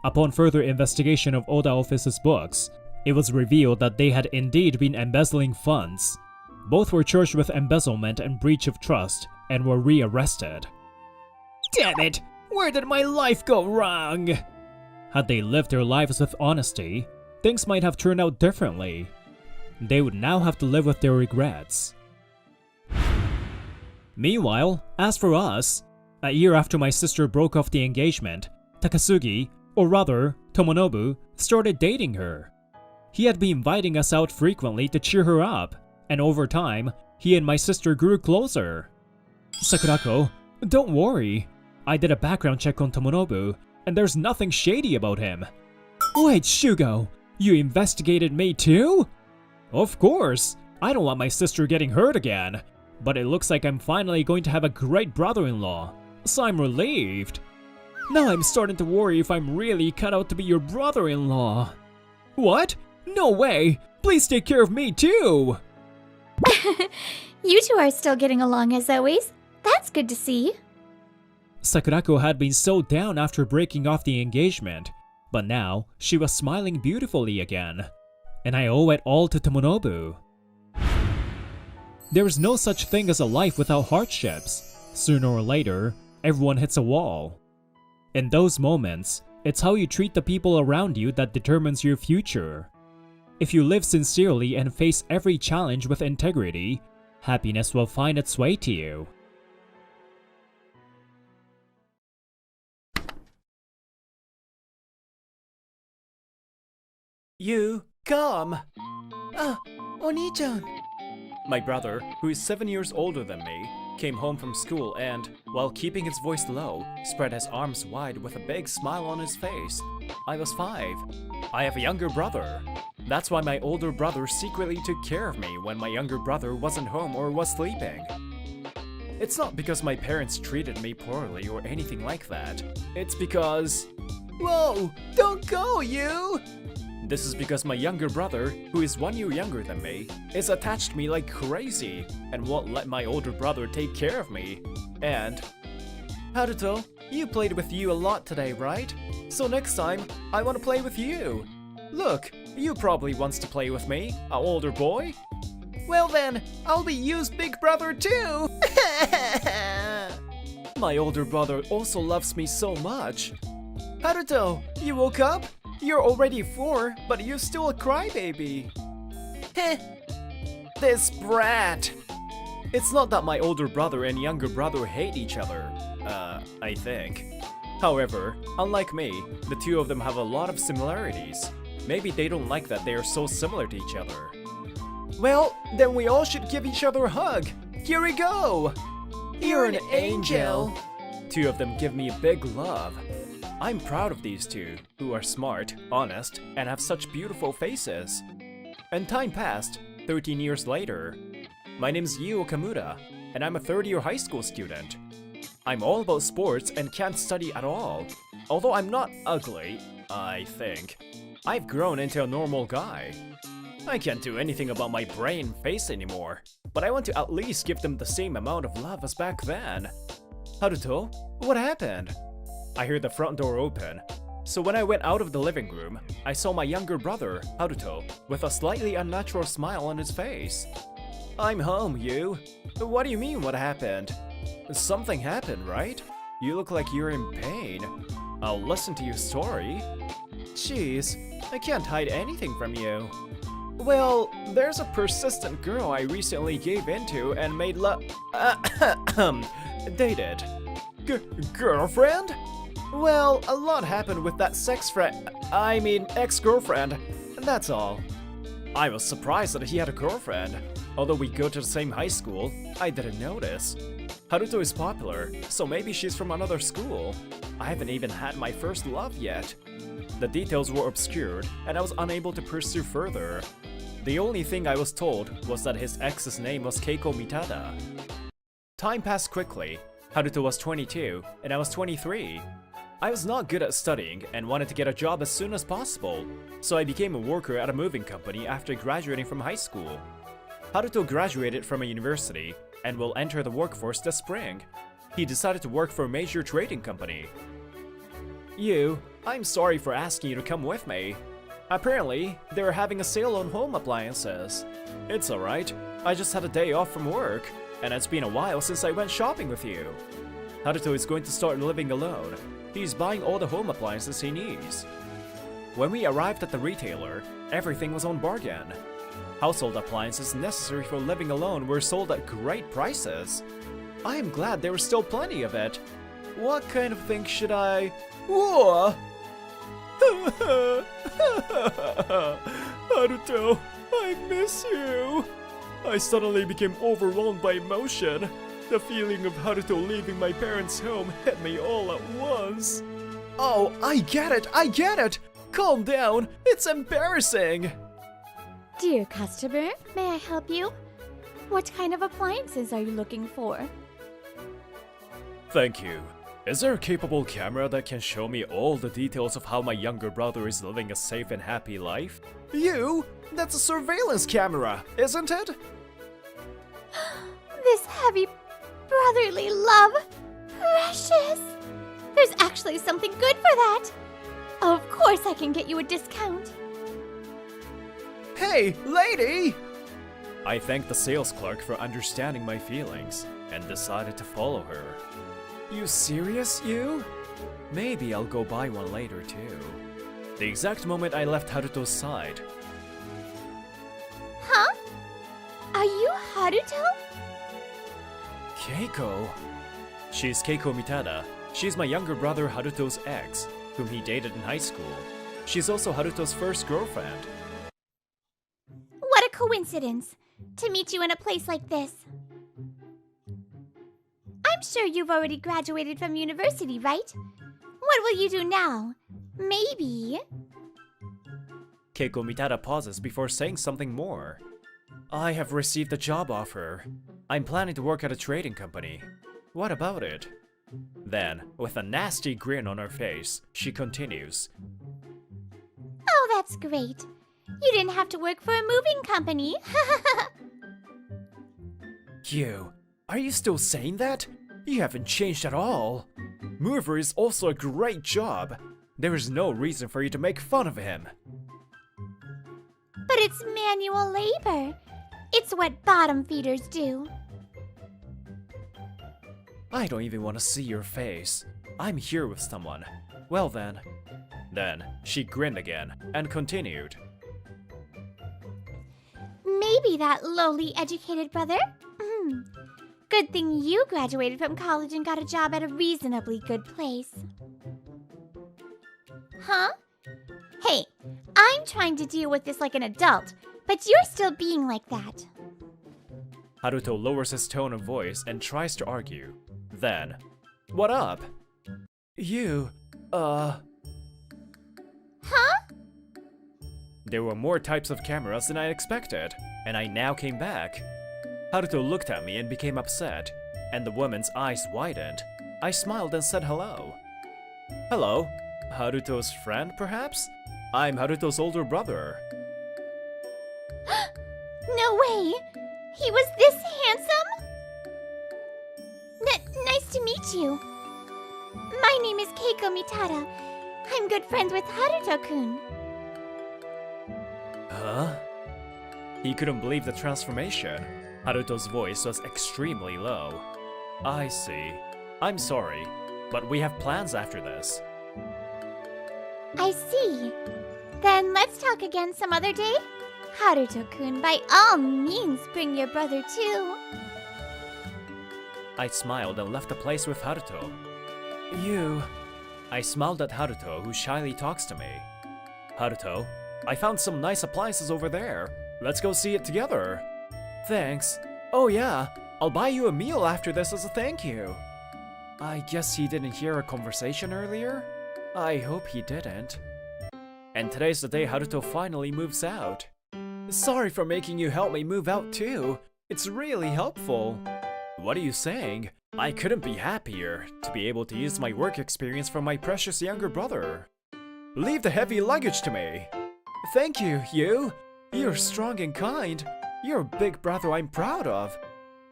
Upon further investigation of Oda office's books, it was revealed that they had indeed been embezzling funds. Both were charged with embezzlement and breach of trust and were re-arrested. Damn it! Where did my life go wrong? Had they lived their lives with honesty, things might have turned out differently. They would now have to live with their regrets. Meanwhile, as for us, a year after my sister broke off the engagement, Takasugi, or rather, Tomonobu, started dating her. He had been inviting us out frequently to cheer her up, and over time, he and my sister grew closer. Sakurako, don't worry. I did a background check on Tomonobu, and there's nothing shady about him. Wait, Shugo, you investigated me too? Of course, I don't want my sister getting hurt again, but it looks like I'm finally going to have a great brother-in-law, so I'm relieved. Now I'm starting to worry if I'm really cut out to be your brother-in-law. What? No way! Please take care of me too! You two are still getting along as always. That's good to see. Sakurako had been so down after breaking off the engagement, but now she was smiling beautifully again. And I owe it all to Tomonobu. There is no such thing as a life without hardships. Sooner or later, everyone hits a wall. In those moments, it's how you treat the people around you that determines your future. If you live sincerely and face every challenge with integrity, happiness will find its way to you. You, come! Ah, Oni-chan! My brother, who is 7 years older than me, came home from school and, while keeping his voice low, spread his arms wide with a big smile on his face. I was 5. I have a younger brother. That's why my older brother secretly took care of me when my younger brother wasn't home or was sleeping. It's not because my parents treated me poorly or anything like that. It's because... Whoa! Don't go, you! This is because my younger brother, who is 1 year younger than me, is attached to me like crazy and won't let my older brother take care of me. And... Haruto, you played with you a lot today, right? So next time, I want to play with you. Look, you probably wants to play with me, an older boy. Well then, I'll be Yu's big brother too! My older brother also loves me so much. Haruto, you woke up? You're already 4, but you're still a crybaby. Heh. This brat! It's not that my older brother and younger brother hate each other, I think. However, unlike me, the two of them have a lot of similarities. Maybe they don't like that they are so similar to each other. Well, then we all should give each other a hug. Here we go! You're an angel! Two of them give me a big love. I'm proud of these two, who are smart, honest, and have such beautiful faces. And time passed, 13 years later. My name's Yu Okamura, and I'm a third-year high school student. I'm all about sports and can't study at all. Although I'm not ugly, I think. I've grown into a normal guy. I can't do anything about my brain and face anymore, but I want to at least give them the same amount of love as back then. Haruto, what happened? I heard the front door open, so when I went out of the living room, I saw my younger brother, Haruto, with a slightly unnatural smile on his face. I'm home, Yu. What do you mean, what happened? Something happened, right? You look like you're in pain. I'll listen to your story. Jeez, I can't hide anything from you. Well, there's a persistent girl I recently gave into and made dated. Girlfriend? Well, a lot happened with that ex-girlfriend, that's all. I was surprised that he had a girlfriend. Although we go to the same high school, I didn't notice. Haruto is popular, so maybe she's from another school. I haven't even had my first love yet. The details were obscured, and I was unable to pursue further. The only thing I was told was that his ex's name was Keiko Mitada. Time passed quickly. Haruto was 22, and I was 23. I was not good at studying and wanted to get a job as soon as possible, so I became a worker at a moving company after graduating from high school. Haruto graduated from a university and will enter the workforce this spring. He decided to work for a major trading company. Yu, I'm sorry for asking you to come with me. Apparently, they're having a sale on home appliances. It's alright, I just had a day off from work, and it's been a while since I went shopping with you. Haruto is going to start living alone. He's buying all the home appliances he needs. When we arrived at the retailer, everything was on bargain. Household appliances necessary for living alone were sold at great prices. I am glad there was still plenty of it. What kind of things should I... Whoa! Haruto, I miss you. I suddenly became overwhelmed by emotion. The feeling of Haruto leaving my parents' home hit me all at once. Oh, I get it! Calm down, it's embarrassing! Dear customer, may I help you? What kind of appliances are you looking for? Thank you. Is there a capable camera that can show me all the details of how my younger brother is living a safe and happy life? You? That's a surveillance camera, isn't it? This heavy brotherly love. Precious. There's actually something good for that. Of course I can get you a discount. Hey, lady! I thanked the sales clerk for understanding my feelings and decided to follow her. You serious, Yu? Maybe I'll go buy one later too. The exact moment I left Haruto's side. Huh? Are you Haruto? Keiko? She's Keiko Mitada. She's my younger brother Haruto's ex, whom he dated in high school. She's also Haruto's first girlfriend. What a coincidence to meet you in a place like this. I'm sure you've already graduated from university, right? What will you do now? Maybe... Keiko Mitada pauses before saying something more. I have received a job offer. I'm planning to work at a trading company. What about it? Then, with a nasty grin on her face, she continues. Oh, that's great. You didn't have to work for a moving company. Yu, are you still saying that? You haven't changed at all. Mover is also a great job. There is no reason for you to make fun of him. But it's manual labor. It's what bottom feeders do. I don't even want to see your face. I'm here with someone. Well then. Then she grinned again and continued. Maybe that lowly educated brother? Good thing you graduated from college and got a job at a reasonably good place. Huh? Hey, I'm trying to deal with this like an adult, but you're still being like that. Haruto lowers his tone of voice and tries to argue. Then, what up? You, Huh? There were more types of cameras than I expected, and I now came back. Haruto looked at me and became upset, and the woman's eyes widened. I smiled and said hello. Hello? Haruto's friend, perhaps? I'm Haruto's older brother. No way! He was this handsome? Nice to meet you. My name is Keiko Mitada. I'm good friends with Haruto-kun. Huh? He couldn't believe the transformation. Haruto's voice was extremely low. I see. I'm sorry, but we have plans after this. I see. Then let's talk again some other day. Haruto-kun, by all means, bring your brother too. I smiled and left the place with Haruto. You... I smiled at Haruto, who shyly talks to me. Haruto, I found some nice appliances over there. Let's go see it together. Thanks. Oh yeah, I'll buy you a meal after this as a thank you. I guess he didn't hear our conversation earlier? I hope he didn't. And today's the day Haruto finally moves out. Sorry for making you help me move out too. It's really helpful. What are you saying? I couldn't be happier to be able to use my work experience from my precious younger brother. Leave the heavy luggage to me. Thank you, you. You're strong and kind. You're a big brother I'm proud of.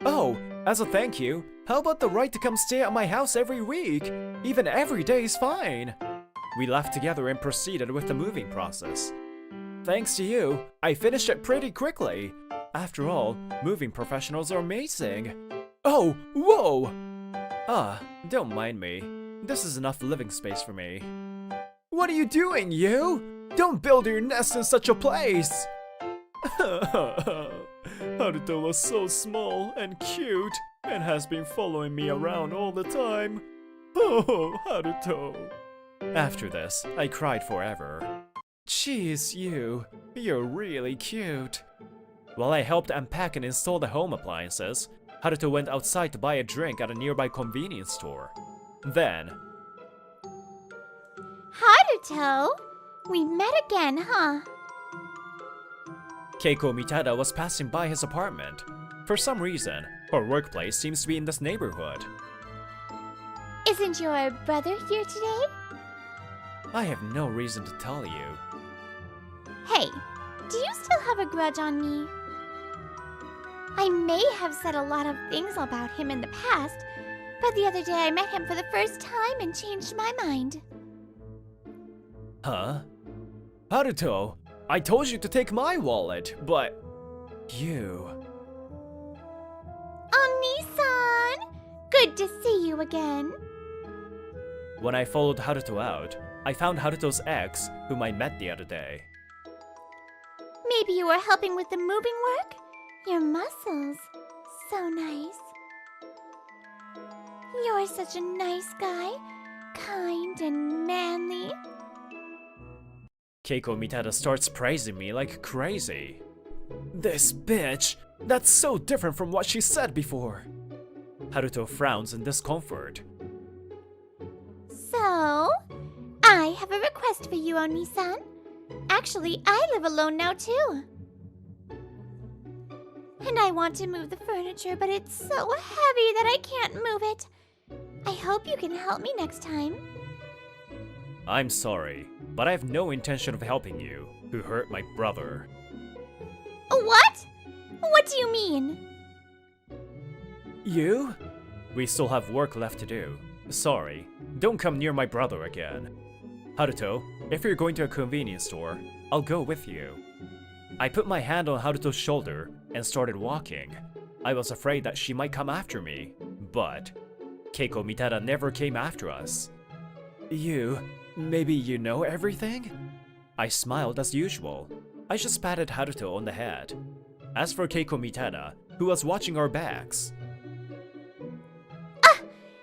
Oh, as a thank you, how about the right to come stay at my house every week? Even every day is fine. We left together and proceeded with the moving process. Thanks to you, I finished it pretty quickly. After all, moving professionals are amazing. Oh, whoa! Don't mind me. This is enough living space for me. What are you doing, you? Don't build your nest in such a place! Haruto was so small and cute and has been following me around all the time. Oh, Haruto. After this, I cried forever. Jeez, you're really cute. While I helped unpack and install the home appliances, Haruto went outside to buy a drink at a nearby convenience store. Then... Haruto? We met again, huh? Keiko Mitada was passing by his apartment. For some reason, her workplace seems to be in this neighborhood. Isn't your brother here today? I have no reason to tell you. Hey, do you still have a grudge on me? I may have said a lot of things about him in the past, but the other day I met him for the first time and changed my mind. Huh? Haruto, I told you to take my wallet, but... you... Oni-san! Good to see you again. When I followed Haruto out, I found Haruto's ex, whom I met the other day. Maybe you were helping with the moving work? Your muscles. So nice. You're such a nice guy. Kind and manly. Keiko Mitada starts praising me like crazy. This bitch! That's so different from what she said before. Haruto frowns in discomfort. So, I have a request for you, Oni-san. Actually, I live alone now too. And I want to move the furniture, but it's so heavy that I can't move it. I hope you can help me next time. I'm sorry, but I have no intention of helping you, who hurt my brother. What? What do you mean? You? We still have work left to do. Sorry, don't come near my brother again. Haruto, if you're going to a convenience store, I'll go with you. I put my hand on Haruto's shoulder and started walking. I was afraid that she might come after me, but Keiko Mitada never came after us. Maybe you know everything? I smiled as usual. I just patted Haruto on the head. As for Keiko Mitada, who was watching our backs.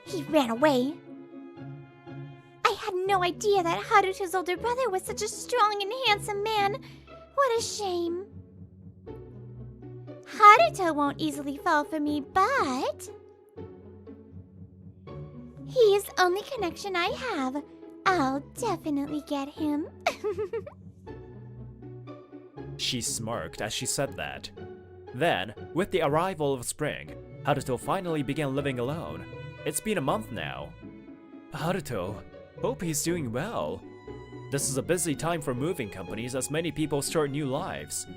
He ran away. I had no idea that Haruto's older brother was such a strong and handsome man. What a shame. Haruto won't easily fall for me, but he is the only connection I have. I'll definitely get him. She smirked as she said that. Then, with the arrival of spring, Haruto finally began living alone. It's been a month now. Haruto, hope he's doing well. This is a busy time for moving companies as many people start new lives.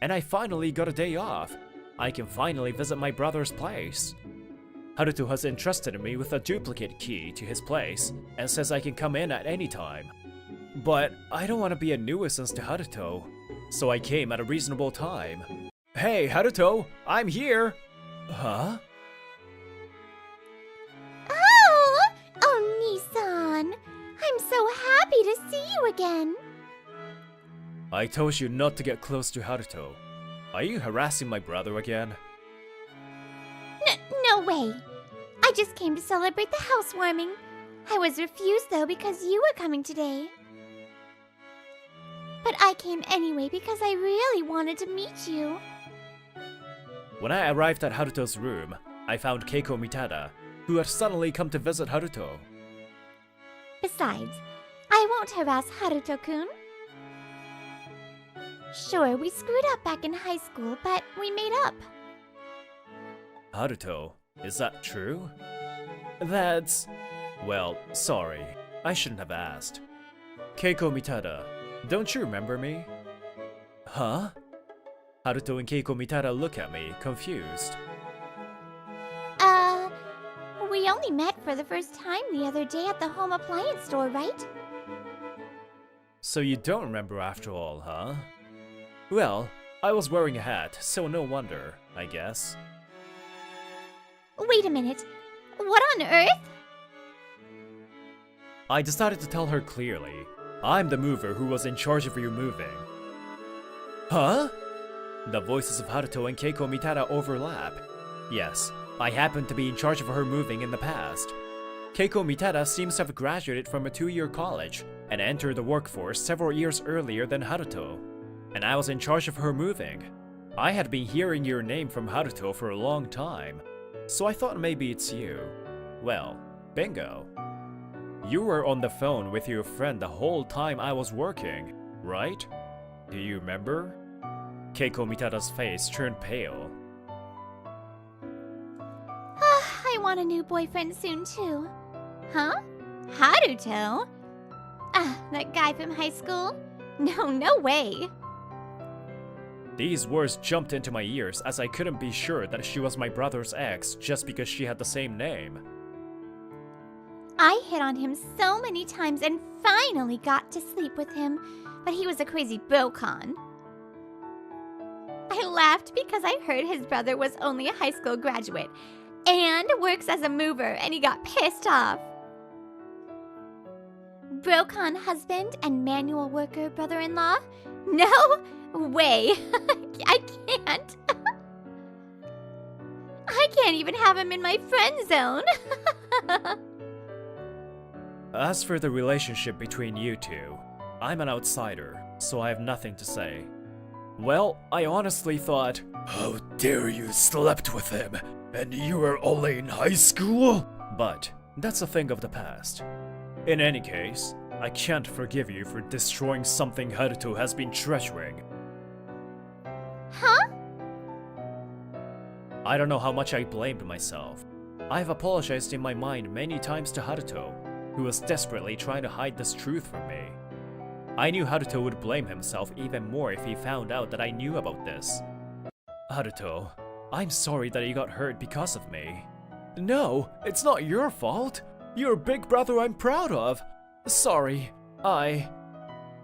And I finally got a day off. I can finally visit my brother's place. Haruto has entrusted me with a duplicate key to his place and says I can come in at any time. But I don't want to be a nuisance to Haruto, so I came at a reasonable time. Hey, Haruto, I'm here! Huh? Oh, Nissan! I'm so happy to see you again! I told you not to get close to Haruto. Are you harassing my brother again? No way! I just came to celebrate the housewarming. I was refused though because you were coming today. But I came anyway because I really wanted to meet you. When I arrived at Haruto's room, I found Keiko Mitada, who had suddenly come to visit Haruto. Besides, I won't harass Haruto-kun. Sure, we screwed up back in high school, but we made up. Haruto, is that true? That's... well, sorry. I shouldn't have asked. Keiko Mitada, don't you remember me? Huh? Haruto and Keiko Mitada look at me, confused. We only met for the first time the other day at the home appliance store, right? So you don't remember after all, huh? Well, I was wearing a hat, so no wonder, I guess. Wait a minute. What on earth? I decided to tell her clearly. I'm the mover who was in charge of your moving. Huh? The voices of Haruto and Keiko Mitada overlap. Yes, I happened to be in charge of her moving in the past. Keiko Mitada seems to have graduated from a 2-year college and entered the workforce several years earlier than Haruto. And I was in charge of her moving. I had been hearing your name from Haruto for a long time, so I thought maybe it's you. Well, bingo. You were on the phone with your friend the whole time I was working, right? Do you remember? Keiko Mitada's face turned pale. I want a new boyfriend soon too. Huh? Haruto? That guy from high school? No way. These words jumped into my ears as I couldn't be sure that she was my brother's ex just because she had the same name. I hit on him so many times and finally got to sleep with him, but he was a crazy bro-con. I laughed because I heard his brother was only a high school graduate and works as a mover, and he got pissed off. Bro-con husband and manual worker brother-in-law? No way. I can't. I can't even have him in my friend zone. As for the relationship between you two, I'm an outsider, so I have nothing to say. Well, I honestly thought, how dare you slept with him, and you were only in high school? But that's a thing of the past. In any case, I can't forgive you for destroying something Haruto has been treasuring. Huh? I don't know how much I blamed myself. I've apologized in my mind many times to Haruto, who was desperately trying to hide this truth from me. I knew Haruto would blame himself even more if he found out that I knew about this. Haruto, I'm sorry that you got hurt because of me. No, it's not your fault. You're a big brother I'm proud of. Sorry, I...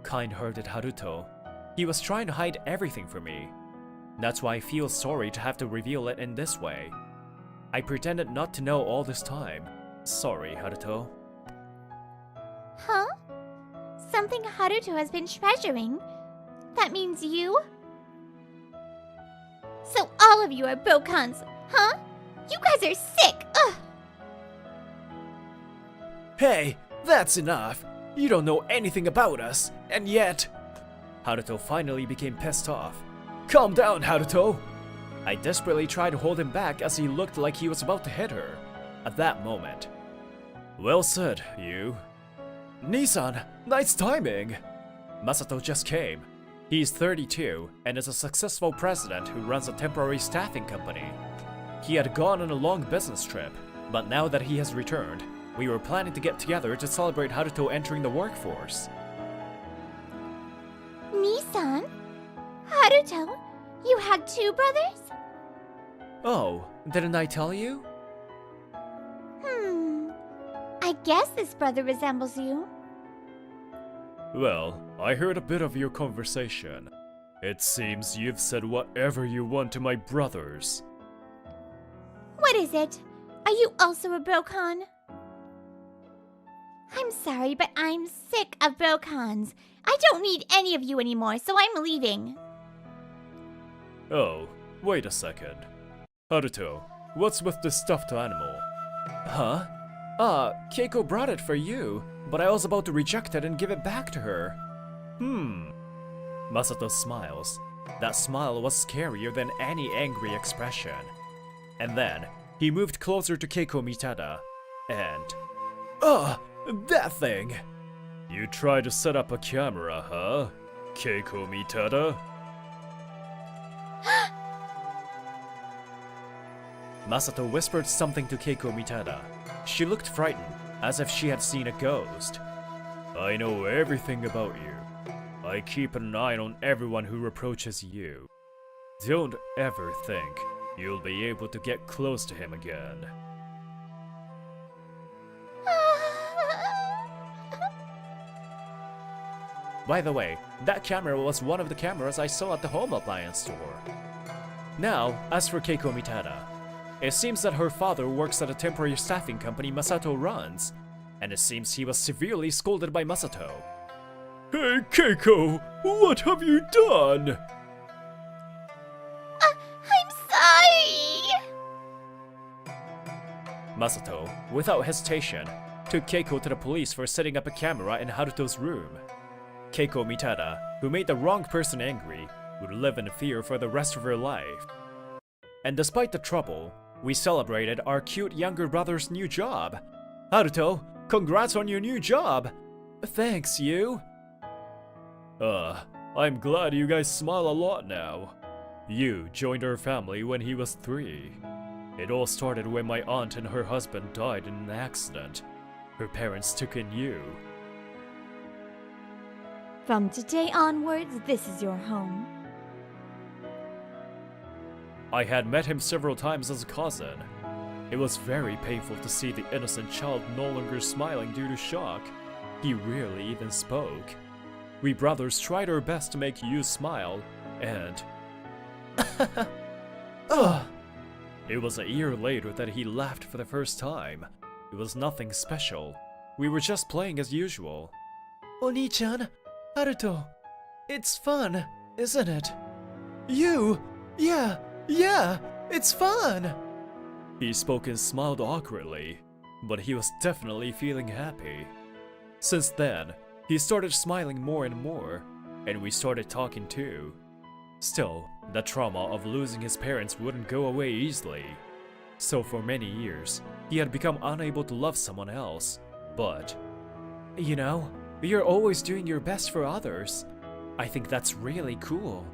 Kind-hearted Haruto. He was trying to hide everything from me. That's why I feel sorry to have to reveal it in this way. I pretended not to know all this time. Sorry, Haruto. Huh? Something Haruto has been treasuring? That means you? So all of you are Bokans, huh? You guys are sick! Ugh! Hey, that's enough! You don't know anything about us, and yet... Haruto finally became pissed off. Calm down, Haruto! I desperately tried to hold him back as he looked like he was about to hit her. At that moment. Well said, you. Nissan, nice timing! Masato just came. He's 32 and is a successful president who runs a temporary staffing company. He had gone on a long business trip, but now that he has returned, we were planning to get together to celebrate Haruto entering the workforce. Nissan? Haruto? You had two brothers? Oh, didn't I tell you? I guess this brother resembles you. Well, I heard a bit of your conversation. It seems you've said whatever you want to my brothers. What is it? Are you also a Bokan? I'm sorry, but I'm sick of Bokans. I don't need any of you anymore, so I'm leaving. Oh, wait a second. Haruto, what's with this stuffed animal? Huh? Keiko brought it for you, but I was about to reject it and give it back to her. Masato smiles. That smile was scarier than any angry expression. And then, he moved closer to Keiko Mitada, and... that thing! You tried to set up a camera, huh? Keiko Mitada? Masato whispered something to Keiko Mitada. She looked frightened, as if she had seen a ghost. I know everything about you. I keep an eye on everyone who approaches you. Don't ever think you'll be able to get close to him again. By the way, that camera was one of the cameras I saw at the home appliance store. Now, as for Keiko Mitada, it seems that her father works at a temporary staffing company Masato runs, and it seems he was severely scolded by Masato. Hey Keiko, what have you done? I'm sorry! Masato, without hesitation, took Keiko to the police for setting up a camera in Haruto's room. Keiko Mitada, who made the wrong person angry, would live in fear for the rest of her life. And despite the trouble, we celebrated our cute younger brother's new job. Haruto, congrats on your new job! Thanks, you! I'm glad you guys smile a lot now. You joined our family when he was 3. It all started when my aunt and her husband died in an accident. Her parents took in you. From today onwards, this is your home. I had met him several times as a cousin. It was very painful to see the innocent child no longer smiling due to shock. He rarely even spoke. We brothers tried our best to make you smile, and... It was a year later that he laughed for the first time. It was nothing special. We were just playing as usual. Oni-chan, Haruto, it's fun, isn't it? You? Yeah, it's fun! He spoke and smiled awkwardly, but he was definitely feeling happy. Since then, he started smiling more and more, and we started talking too. Still, the trauma of losing his parents wouldn't go away easily. So for many years, he had become unable to love someone else. But, you know, you're always doing your best for others. I think that's really cool.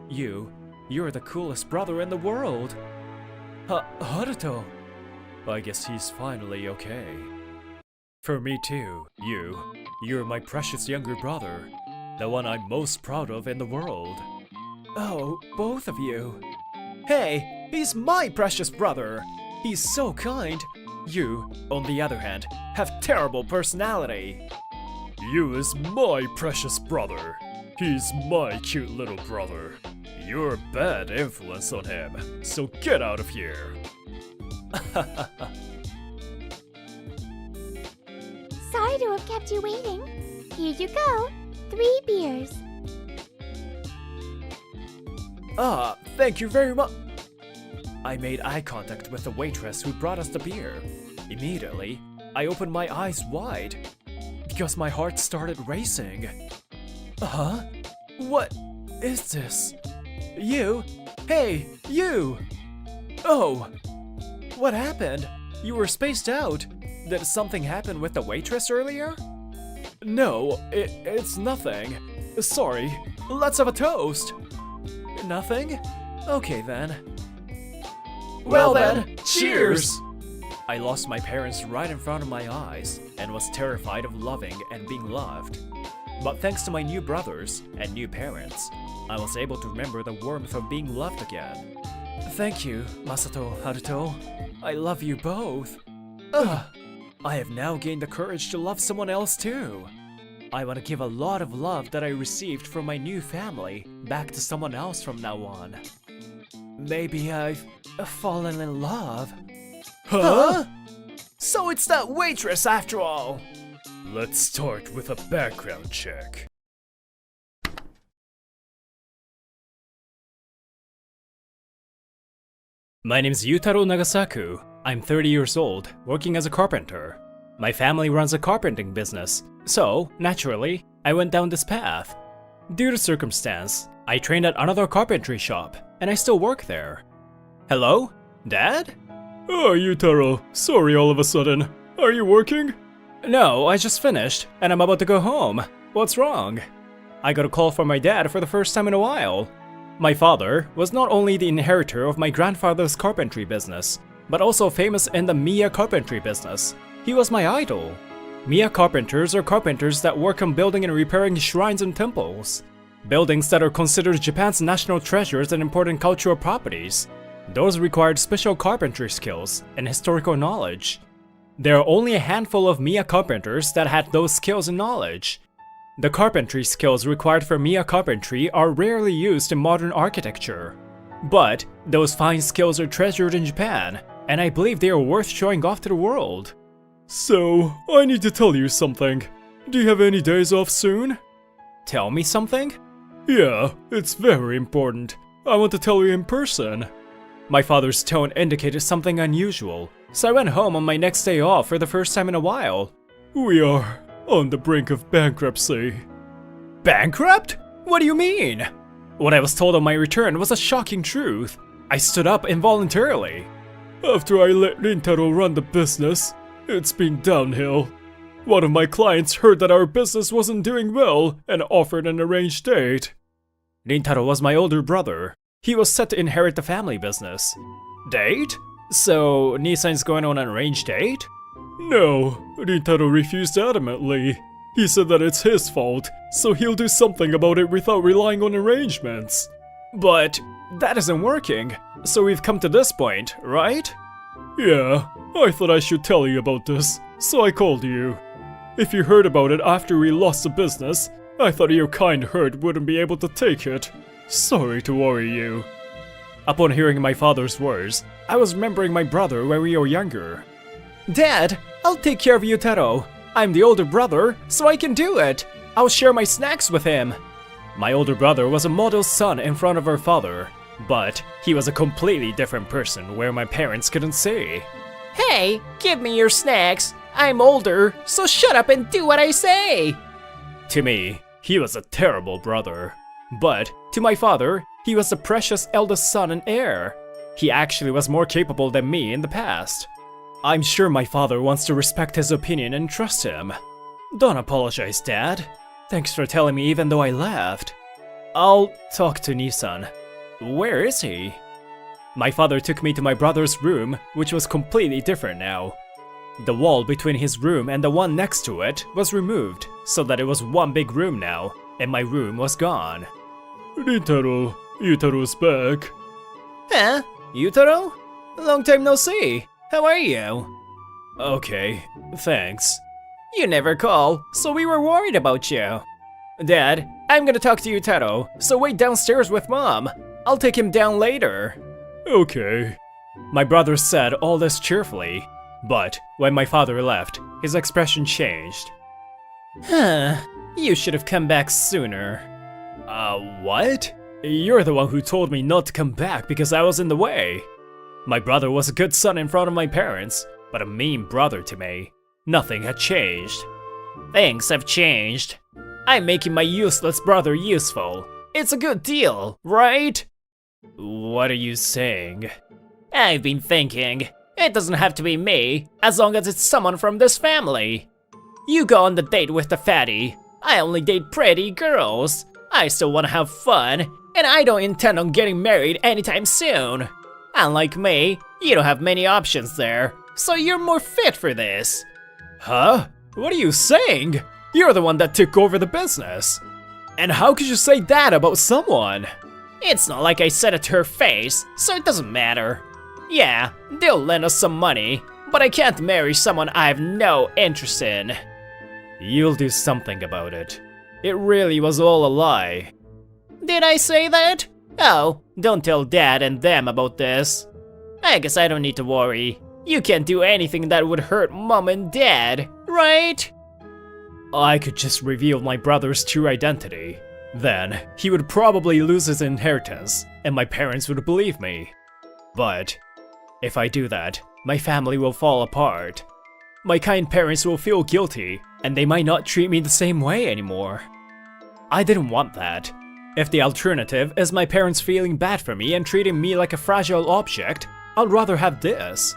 You're the coolest brother in the world. Haruto. I guess he's finally okay. For me too, you're my precious younger brother. The one I'm most proud of in the world. Oh, both of you. Hey, he's my precious brother. He's so kind. You, on the other hand, have terrible personality. You is my precious brother. He's my cute little brother. You're a bad influence on him, so get out of here. Sorry to have kept you waiting. Here you go. 3 beers. Ah, thank you very much. I made eye contact with the waitress who brought us the beer. Immediately, I opened my eyes wide because my heart started racing. Huh? What is this? You? Hey, you! Oh! What happened? You were spaced out. Did something happen with the waitress earlier? No, it's nothing. Sorry, let's have a toast. Nothing? Okay then. Well then, cheers! I lost my parents right in front of my eyes and was terrified of loving and being loved. But thanks to my new brothers and new parents, I was able to remember the warmth of being loved again. Thank you, Masato, Haruto. I love you both. I have now gained the courage to love someone else too. I want to give a lot of love that I received from my new family back to someone else from now on. Maybe I've fallen in love. Huh? So it's that waitress after all! Let's start with a background check. My name's Yutaro Nagasaku. I'm 30 years old, working as a carpenter. My family runs a carpenting business, so, naturally, I went down this path. Due to circumstance, I trained at another carpentry shop, and I still work there. Hello? Dad? Oh, Yutaro. Sorry all of a sudden. Are you working? No, I just finished, and I'm about to go home. What's wrong? I got a call from my dad for the first time in a while. My father was not only the inheritor of my grandfather's carpentry business, but also famous in the Mia carpentry business. He was my idol. Mia carpenters are carpenters that work on building and repairing shrines and temples. Buildings that are considered Japan's national treasures and important cultural properties. Those required special carpentry skills and historical knowledge. There are only a handful of Mia carpenters that had those skills and knowledge. The carpentry skills required for Mia carpentry are rarely used in modern architecture. But those fine skills are treasured in Japan, and I believe they are worth showing off to the world. So, I need to tell you something. Do you have any days off soon? Tell me something? Yeah, it's very important. I want to tell you in person. My father's tone indicated something unusual, so I went home on my next day off for the first time in a while. We are on the brink of bankruptcy. Bankrupt? What do you mean? What I was told on my return was a shocking truth. I stood up involuntarily. After I let Rintaro run the business, it's been downhill. One of my clients heard that our business wasn't doing well and offered an arranged date. Rintaro was my older brother. He was set to inherit the family business. Date? So, Nissan's going on an arranged date? No, Rintaro refused adamantly. He said that it's his fault, so he'll do something about it without relying on arrangements. But that isn't working, so we've come to this point, right? Yeah, I thought I should tell you about this, so I called you. If you heard about it after we lost the business, I thought your kind heart wouldn't be able to take it. Sorry to worry you. Upon hearing my father's words, I was remembering my brother when we were younger. Dad, I'll take care of Yutaro. I'm the older brother, so I can do it. I'll share my snacks with him. My older brother was a model's son in front of our father, but he was a completely different person where my parents couldn't see. Hey, give me your snacks. I'm older, so shut up and do what I say. To me, he was a terrible brother. But to my father, he was the precious eldest son and heir. He actually was more capable than me in the past. I'm sure my father wants to respect his opinion and trust him. Don't apologize, Dad. Thanks for telling me even though I left. I'll talk to Nissan. Where is he? My father took me to my brother's room, which was completely different now. The wall between his room and the one next to it was removed, so that it was one big room now, and my room was gone. Rintaro, Yutaro's back. Huh? Yutaro? Long time no see. How are you? Okay, thanks. You never call, so we were worried about you. Dad, I'm gonna talk to Yutaro, so wait downstairs with Mom. I'll take him down later. Okay. My brother said all this cheerfully, but when my father left, his expression changed. Huh, you should have come back sooner. What? You're the one who told me not to come back because I was in the way. My brother was a good son in front of my parents, but a mean brother to me. Nothing had changed. Things have changed. I'm making my useless brother useful. It's a good deal, right? What are you saying? I've been thinking. It doesn't have to be me, as long as it's someone from this family. You go on the date with the fatty. I only date pretty girls. I still want to have fun, and I don't intend on getting married anytime soon. Unlike me, you don't have many options there, so you're more fit for this. Huh? What are you saying? You're the one that took over the business. And how could you say that about someone? It's not like I said it to her face, so it doesn't matter. Yeah, they'll lend us some money, but I can't marry someone I have no interest in. You'll do something about it. It really was all a lie. Did I say that? Oh, don't tell Dad and them about this. I guess I don't need to worry. You can't do anything that would hurt Mom and Dad, right? I could just reveal my brother's true identity. Then, he would probably lose his inheritance, and my parents would believe me. But, if I do that, my family will fall apart. My kind parents will feel guilty, and they might not treat me the same way anymore. I didn't want that. If the alternative is my parents feeling bad for me and treating me like a fragile object, I'd rather have this.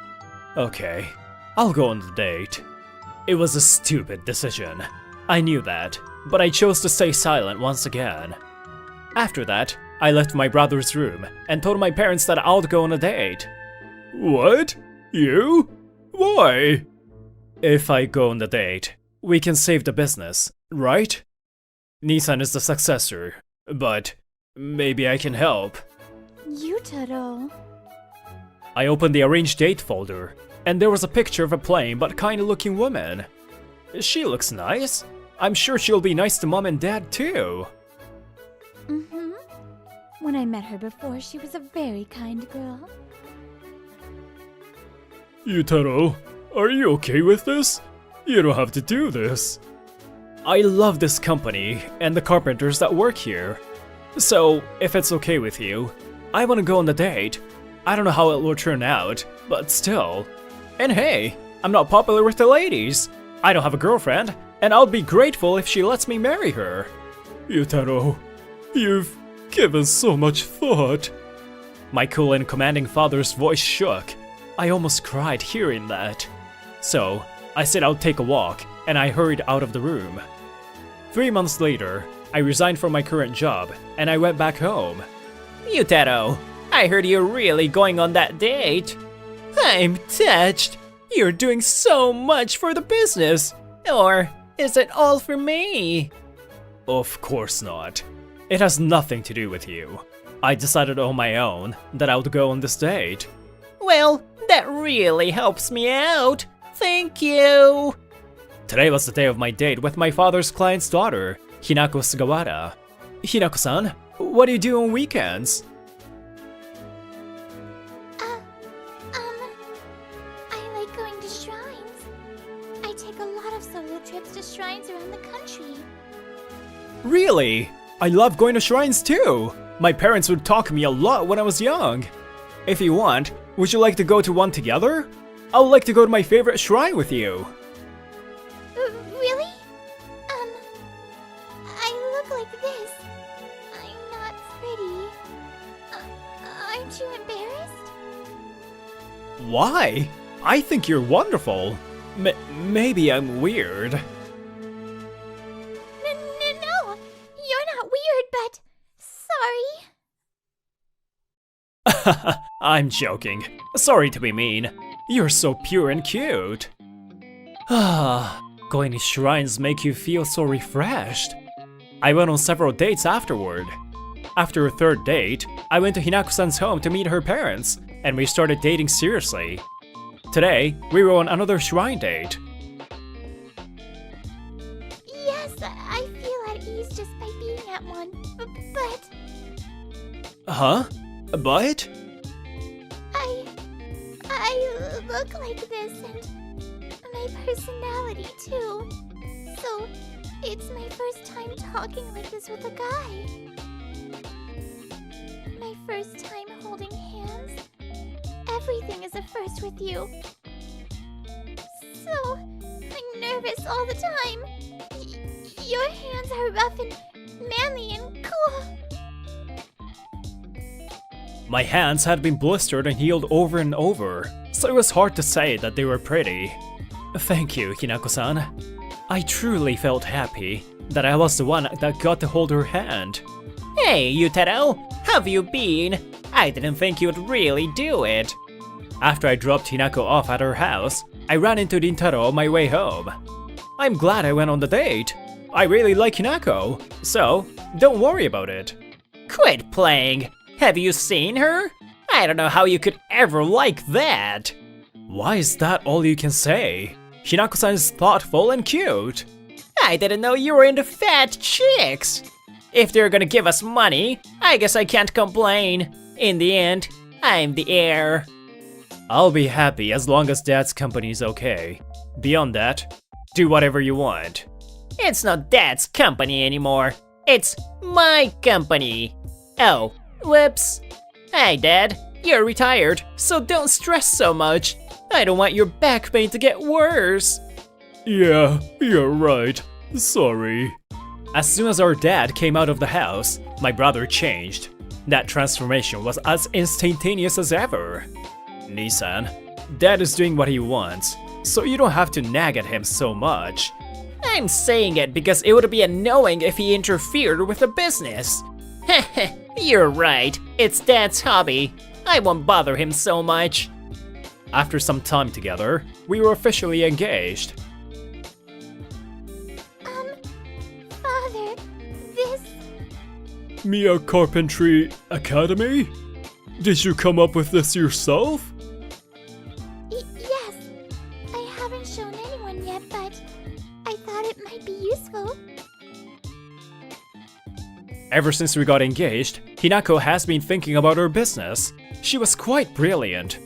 Okay, I'll go on the date. It was a stupid decision. I knew that, but I chose to stay silent once again. After that, I left my brother's room and told my parents that I'll go on a date. What? You? Why? If I go on the date, we can save the business, right? Nissan is the successor, but maybe I can help. Yutaro. I opened the arranged date folder, and there was a picture of a plain but kind looking woman. She looks nice. I'm sure she'll be nice to Mom and Dad too. Mm-hmm. When I met her before, she was a very kind girl. Yutaro, are you okay with this? You don't have to do this. I love this company and the carpenters that work here. So, if it's okay with you, I want to go on the date. I don't know how it will turn out, but still. And hey, I'm not popular with the ladies. I don't have a girlfriend, and I'll be grateful if she lets me marry her. Yutaro, you've given so much thought. My cool and commanding father's voice shook. I almost cried hearing that. So, I said I'd take a walk, and I hurried out of the room. 3 months later, I resigned from my current job, and I went back home. Yutaro, I heard you're really going on that date. I'm touched. You're doing so much for the business. Or is it all for me? Of course not. It has nothing to do with you. I decided on my own that I would go on this date. Well, that really helps me out. Thank you. Today was the day of my date with my father's client's daughter, Hinako Sugawara. Hinako-san, what do you do on weekends? I like going to shrines. I take a lot of solo trips to shrines around the country. Really? I love going to shrines too. My parents would talk to me a lot when I was young. If you want, would you like to go to one together? I would like to go to my favorite shrine with you. Really? I look like this. I'm not pretty. Aren't you embarrassed? Why? I think you're wonderful. Maybe I'm weird. No, you're not weird, but sorry. I'm joking. Sorry to be mean. You're so pure and cute. Ah, going to shrines make you feel so refreshed. I went on several dates afterward. After a third date, I went to Hinako-san's home to meet her parents, and we started dating seriously. Today, we were on another shrine date. Yes, I feel at ease was just by being at one. But Huh? But? I look like this, and my personality too. So it's my first time talking like this with a guy. My first time holding hands. Everything is a first with you. So I'm nervous all the time. Your hands are rough and manly and cool. My hands had been blistered and healed over and over, so it was hard to say that they were pretty. Thank you, Hinako-san. I truly felt happy that I was the one that got to hold her hand. Hey, Yutaro, how have you been? I didn't think you'd really do it. After I dropped Hinako off at her house, I ran into Rintaro on my way home. I'm glad I went on the date. I really like Hinako, so don't worry about it. Quit playing. Have you seen her? I don't know how you could ever like that. Why is that all you can say? Hinako-san is thoughtful and cute. I didn't know you were into fat chicks. If they're gonna give us money, I guess I can't complain. In the end, I'm the heir. I'll be happy as long as Dad's company's okay. Beyond that, do whatever you want. It's not Dad's company anymore. It's my company. Oh, whoops. Hey, Dad. You're retired, so don't stress so much. I don't want your back pain to get worse. Yeah, you're right. Sorry. As soon as our dad came out of the house, my brother changed. That transformation was as instantaneous as ever. Nissan, Dad is doing what he wants, so you don't have to nag at him so much. I'm saying it because it would be annoying if he interfered with the business. Heh, you're right. It's Dad's hobby. I won't bother him so much. After some time together, we were officially engaged. Father, this... Mia Carpentry Academy? Did you come up with this yourself? Yes. I haven't shown anyone yet, but I thought it might be useful. Ever since we got engaged, Hinako has been thinking about her business. She was quite brilliant.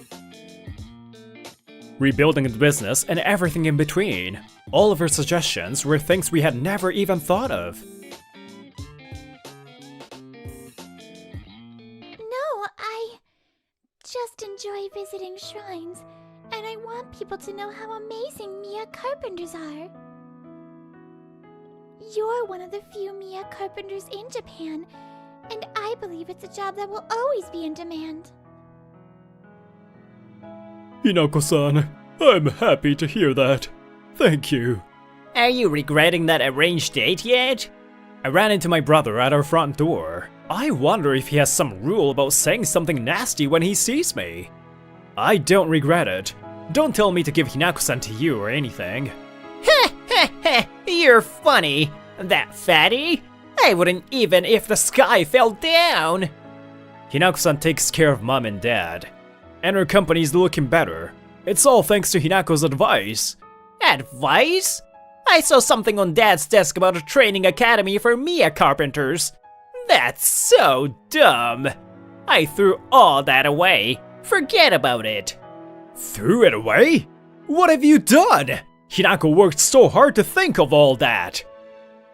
Rebuilding the business and everything in between. All of her suggestions were things we had never even thought of. No, I just enjoy visiting shrines, and I want people to know how amazing Mia carpenters are. You're one of the few Mia carpenters in Japan, and I believe it's a job that will always be in demand. Hinako-san, I'm happy to hear that. Thank you. Are you regretting that arranged date yet? I ran into my brother at our front door. I wonder if he has some rule about saying something nasty when he sees me. I don't regret it. Don't tell me to give Hinako-san to you or anything. You're funny. That fatty? I wouldn't even if the sky fell down. Hinako-san takes care of Mom and Dad. And her company's looking better. It's all thanks to Hinako's advice. Advice? I saw something on Dad's desk about a training academy for Mia carpenters. That's so dumb. I threw all that away. Forget about it. Threw it away? What have you done? Hinako worked so hard to think of all that.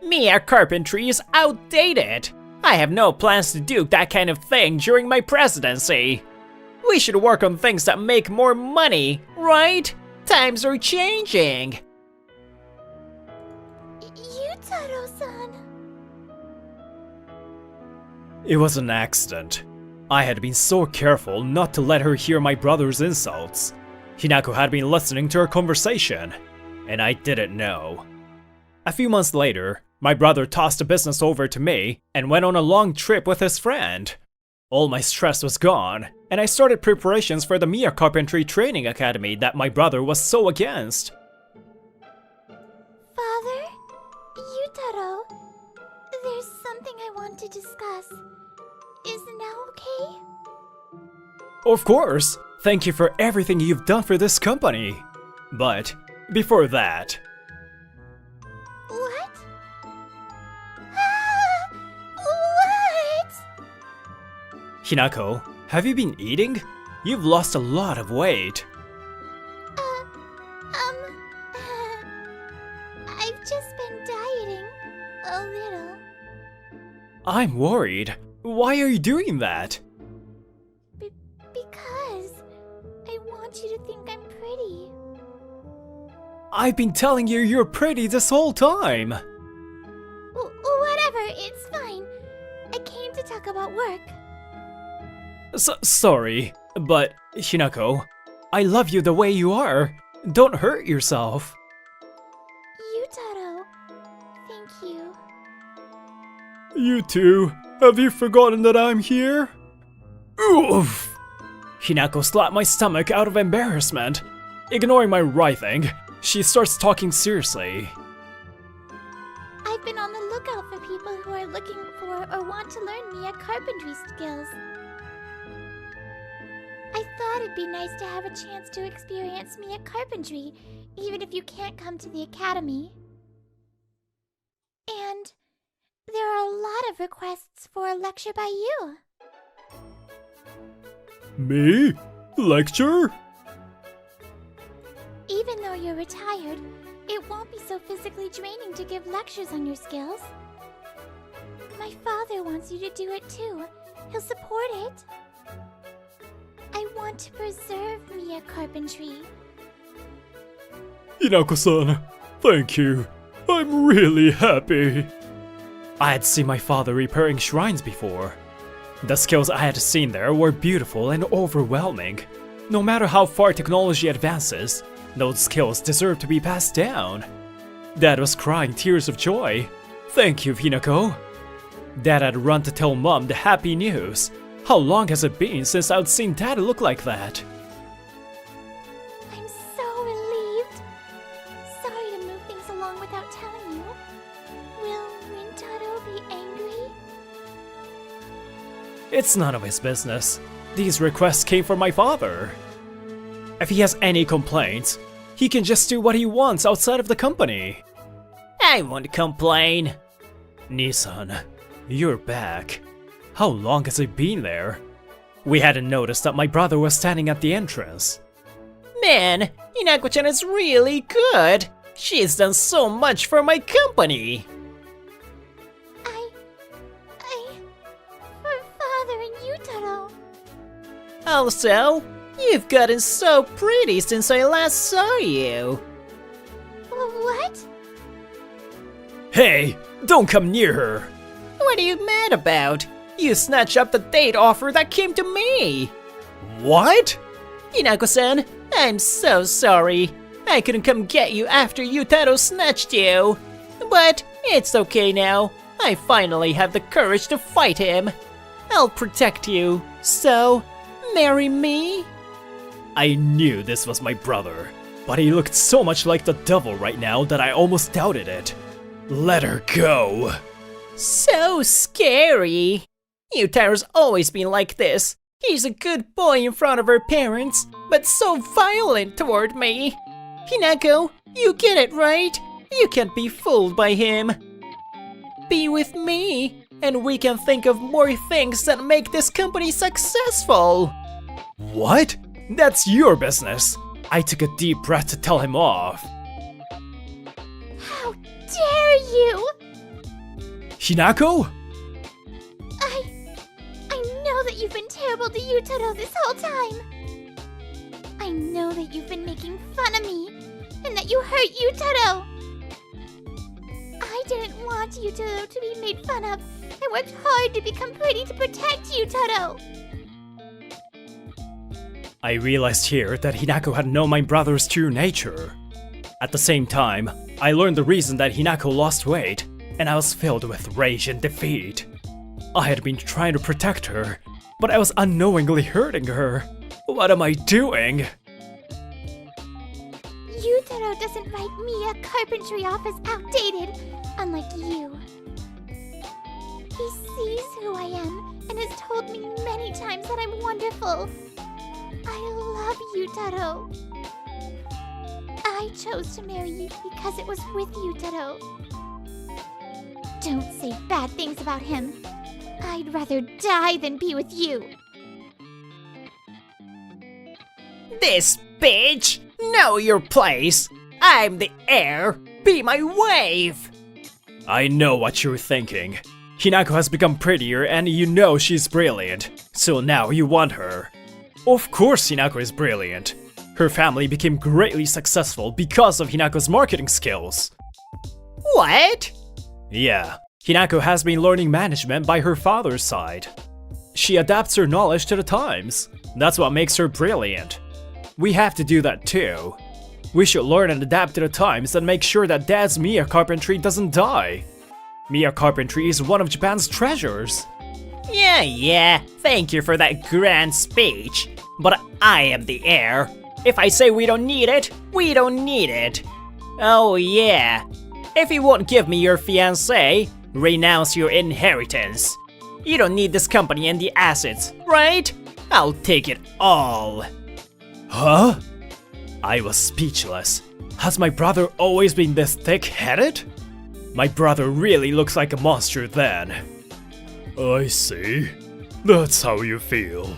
Mia carpentry is outdated. I have no plans to do that kind of thing during my presidency. We should work on things that make more money, right? Times are changing. Yutaro-san. It was an accident. I had been so careful not to let her hear my brother's insults. Hinako had been listening to our conversation, and I didn't know. A few months later, my brother tossed the business over to me and went on a long trip with his friend. All my stress was gone, and I started preparations for the Mia Carpentry Training Academy that my brother was so against. Father? Yutaro? There's something I want to discuss. Is now okay? Of course! Thank you for everything you've done for this company. But before that... What? Ah! Hinako, have you been eating? You've lost a lot of weight. I've just been dieting a little. I'm worried. Why are you doing that? Because I want you to think I'm pretty. I've been telling you you're pretty this whole time. Whatever, it's fine. I came to talk about work. Sorry, but Hinako, I love you the way you are. Don't hurt yourself. Yutaro, thank you. You too. Have you forgotten that I'm here? Oof! Hinako slapped my stomach out of embarrassment. Ignoring my writhing, she starts talking seriously. I've been on the lookout for people who are looking for or want to learn Mia carpentry skills. I thought it'd be nice to have a chance to experience Mia carpentry, even if you can't come to the academy. And there are a lot of requests for a lecture by you. Me? Lecture? Even though you're retired, it won't be so physically draining to give lectures on your skills. My father wants you to do it too. He'll support it. I want to preserve Mia carpentry. Hinako-san, thank you. I'm really happy. I had seen my father repairing shrines before. The skills I had seen there were beautiful and overwhelming. No matter how far technology advances, those skills deserve to be passed down. Dad was crying tears of joy. Thank you, Hinako. Dad had run to tell Mom the happy news. How long has it been since I'd seen Dad look like that? I'm so relieved. Sorry to move things along without telling you. Will Rintaro be angry? It's none of his business. These requests came from my father. If he has any complaints, he can just do what he wants outside of the company. I won't complain. Nissan, you're back. How long has he been there? We hadn't noticed that my brother was standing at the entrance. Man, Hinako-chan is really good. She's done so much for my company. For Father and Yutaro. Also, you've gotten so pretty since I last saw you. What? Hey, don't come near her. What are you mad about? You snatched up the date offer that came to me. What? Hinako-san, I'm so sorry. I couldn't come get you after Yutaro snatched you. But it's okay now. I finally have the courage to fight him. I'll protect you. So, marry me? I knew this was my brother, but he looked so much like the devil right now that I almost doubted it. Let her go. So scary. Yutaro's always been like this. He's a good boy in front of her parents, but so violent toward me. Hinako, you get it, right? You can't be fooled by him. Be with me, and we can think of more things that make this company successful. What? That's your business. I took a deep breath to tell him off. How dare you! Hinako? I know that you've been terrible to Yutaro this whole time. I know that you've been making fun of me, and that you hurt Yutaro. I didn't want Yutaro to be made fun of. I worked hard to become pretty to protect Yutaro. I realized here that Hinako had known my brother's true nature. At the same time, I learned the reason that Hinako lost weight, and I was filled with rage and defeat. I had been trying to protect her, but I was unknowingly hurting her. What am I doing? Yutaro doesn't write Mia carpentry off as outdated, unlike you. He sees who I am and has told me many times that I'm wonderful. I love Yutaro. I chose to marry you because it was with Yutaro. Don't say bad things about him. I'd rather die than be with you. This bitch! Know your place! I'm the heir! Be my wife! I know what you're thinking. Hinako has become prettier and you know she's brilliant, so now you want her. Of course Hinako is brilliant. Her family became greatly successful because of Hinako's marketing skills. What? Yeah, Hinako has been learning management by her father's side. She adapts her knowledge to the times. That's what makes her brilliant. We have to do that too. We should learn and adapt to the times and make sure that Dad's Mia carpentry doesn't die. Mia carpentry is one of Japan's treasures. Yeah, thank you for that grand speech. But I am the heir. If I say we don't need it, we don't need it. Oh yeah. If you won't give me your fiancé, renounce your inheritance. You don't need this company and the assets, right? I'll take it all. Huh? I was speechless. Has my brother always been this thick-headed? My brother really looks like a monster then. I see. That's how you feel.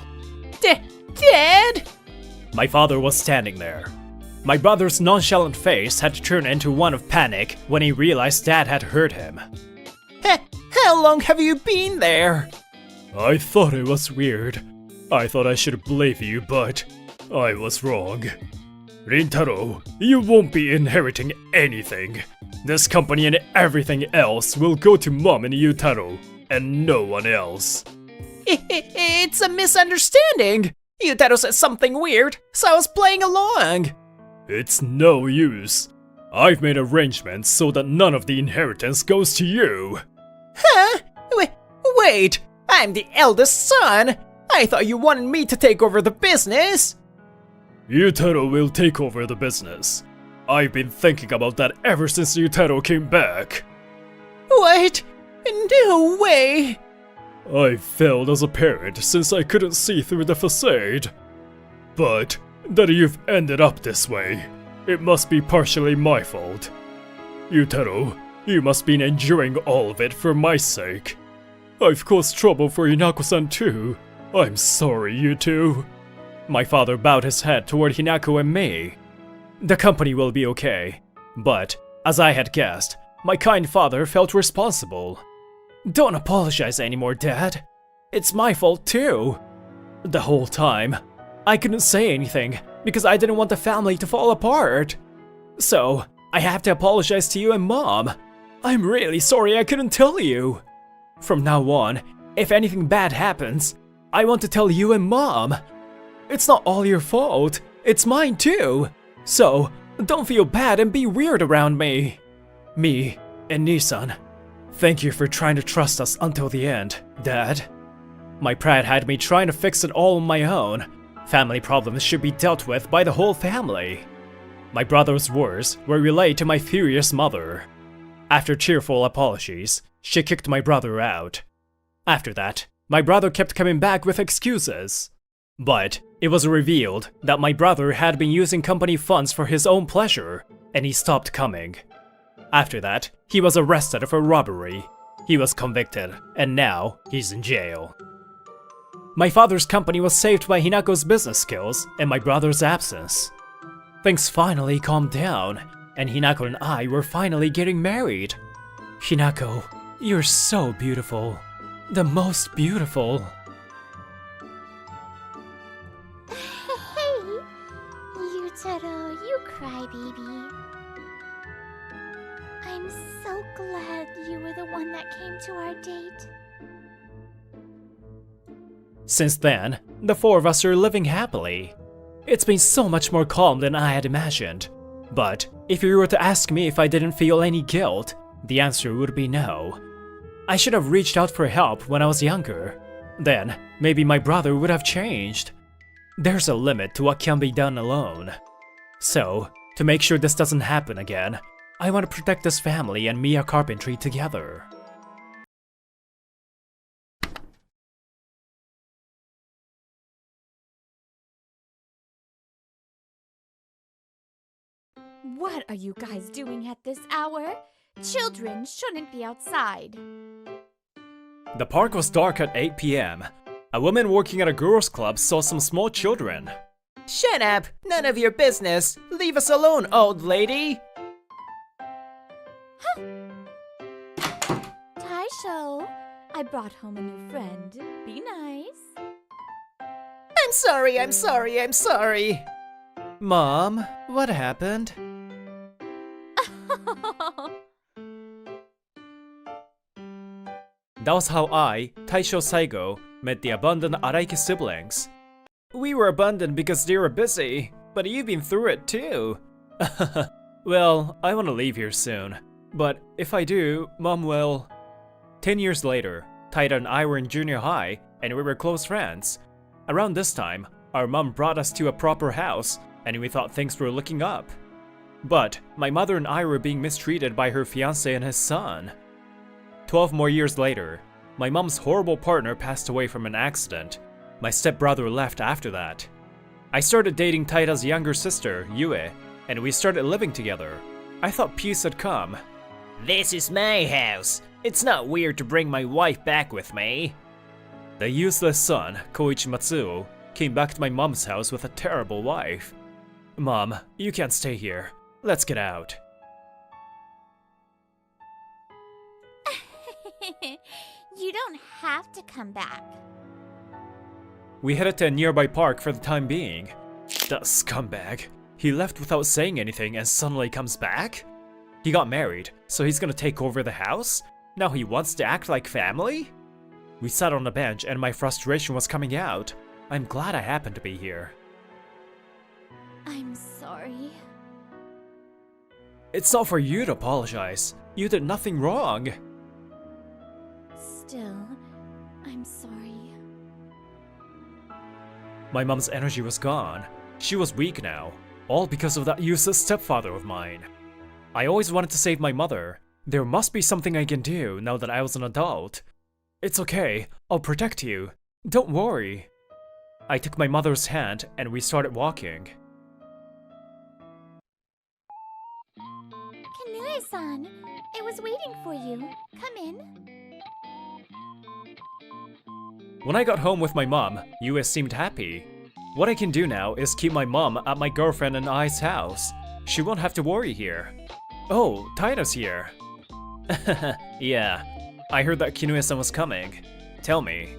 Dad? My father was standing there. My brother's nonchalant face had turned into one of panic when he realized Dad had hurt him. How long have you been there? I thought it was weird. I thought I should believe you, but I was wrong. Rintaro, you won't be inheriting anything. This company and everything else will go to Mom and Yutaro, and no one else. It's a misunderstanding. Yutaro said something weird, so I was playing along. It's no use. I've made arrangements so that none of the inheritance goes to you. Huh? Wait, I'm the eldest son. I thought you wanted me to take over the business. Yutaro will take over the business. I've been thinking about that ever since Yutaro came back. What? No way. I failed as a parent since I couldn't see through the facade. But that you've ended up this way, it must be partially my fault. Yutaro, you must be enduring all of it for my sake. I've caused trouble for Hinako-san too. I'm sorry, you two. My father bowed his head toward Hinako and me. The company will be okay, but, as I had guessed, my kind father felt responsible. Don't apologize anymore, Dad. It's my fault too. The whole time, I couldn't say anything because I didn't want the family to fall apart. So, I have to apologize to you and Mom. I'm really sorry I couldn't tell you. From now on, if anything bad happens, I want to tell you and Mom. It's not all your fault, it's mine too. So, don't feel bad and be weird around me. Me and Nissan, thank you for trying to trust us until the end, Dad. My pride had me trying to fix it all on my own. Family problems should be dealt with by the whole family. My brother's words were relayed to my furious mother. After cheerful apologies, she kicked my brother out. After that, my brother kept coming back with excuses. But it was revealed that my brother had been using company funds for his own pleasure, and he stopped coming. After that, he was arrested for robbery. He was convicted, and now he's in jail. My father's company was saved by Hinako's business skills and my brother's absence. Things finally calmed down, and Hinako and I were finally getting married. Hinako, you're so beautiful. The most beautiful. Hey, Yutaro, you crybaby. I'm so glad you were the one that came to our date. Since then, the four of us are living happily. It's been so much more calm than I had imagined. But if you were to ask me if I didn't feel any guilt, the answer would be no. I should have reached out for help when I was younger. Then, maybe my brother would have changed. There's a limit to what can be done alone. So, to make sure this doesn't happen again, I want to protect this family and Mia Carpentry together. What are you guys doing at this hour? Children shouldn't be outside. The park was dark at 8 p.m. A woman working at a girls' club saw some small children. Shut up! None of your business! Leave us alone, old lady! Taisho, I brought home a new friend. Be nice. I'm sorry, I'm sorry, I'm sorry! Mom, what happened? That was how I, Taisho Saigo, met the abandoned Araiki siblings. We were abandoned because they were busy, but you've been through it too. Well, I want to leave here soon, but if I do, Mom will... 10 years later, Taira and I were in junior high, and we were close friends. Around this time, our mom brought us to a proper house, and we thought things were looking up. But my mother and I were being mistreated by her fiancé and his son. 12 more years later, my mom's horrible partner passed away from an accident. My stepbrother left after that. I started dating Taira's younger sister, Yue, and we started living together. I thought peace had come. This is my house. It's not weird to bring my wife back with me. The useless son, Koichi Matsuo, came back to my mom's house with a terrible wife. Mom, you can't stay here. Let's get out. You don't have to come back. We headed to a nearby park for the time being. That scumbag. He left without saying anything and suddenly comes back? He got married, so he's gonna take over the house? Now he wants to act like family? We sat on a bench and my frustration was coming out. I'm glad I happened to be here. I'm sorry. It's not for you to apologize. You did nothing wrong. Still, I'm sorry. My mom's energy was gone. She was weak now, all because of that useless stepfather of mine. I always wanted to save my mother. There must be something I can do now that I was an adult. It's okay, I'll protect you. Don't worry. I took my mother's hand and we started walking. Kanue-san, I was waiting for you. Come in. When I got home with my mom, Yue seemed happy. What I can do now is keep my mom at my girlfriend and I's house. She won't have to worry here. Oh, Taira's here. Yeah, I heard that Kinue-san was coming. Tell me.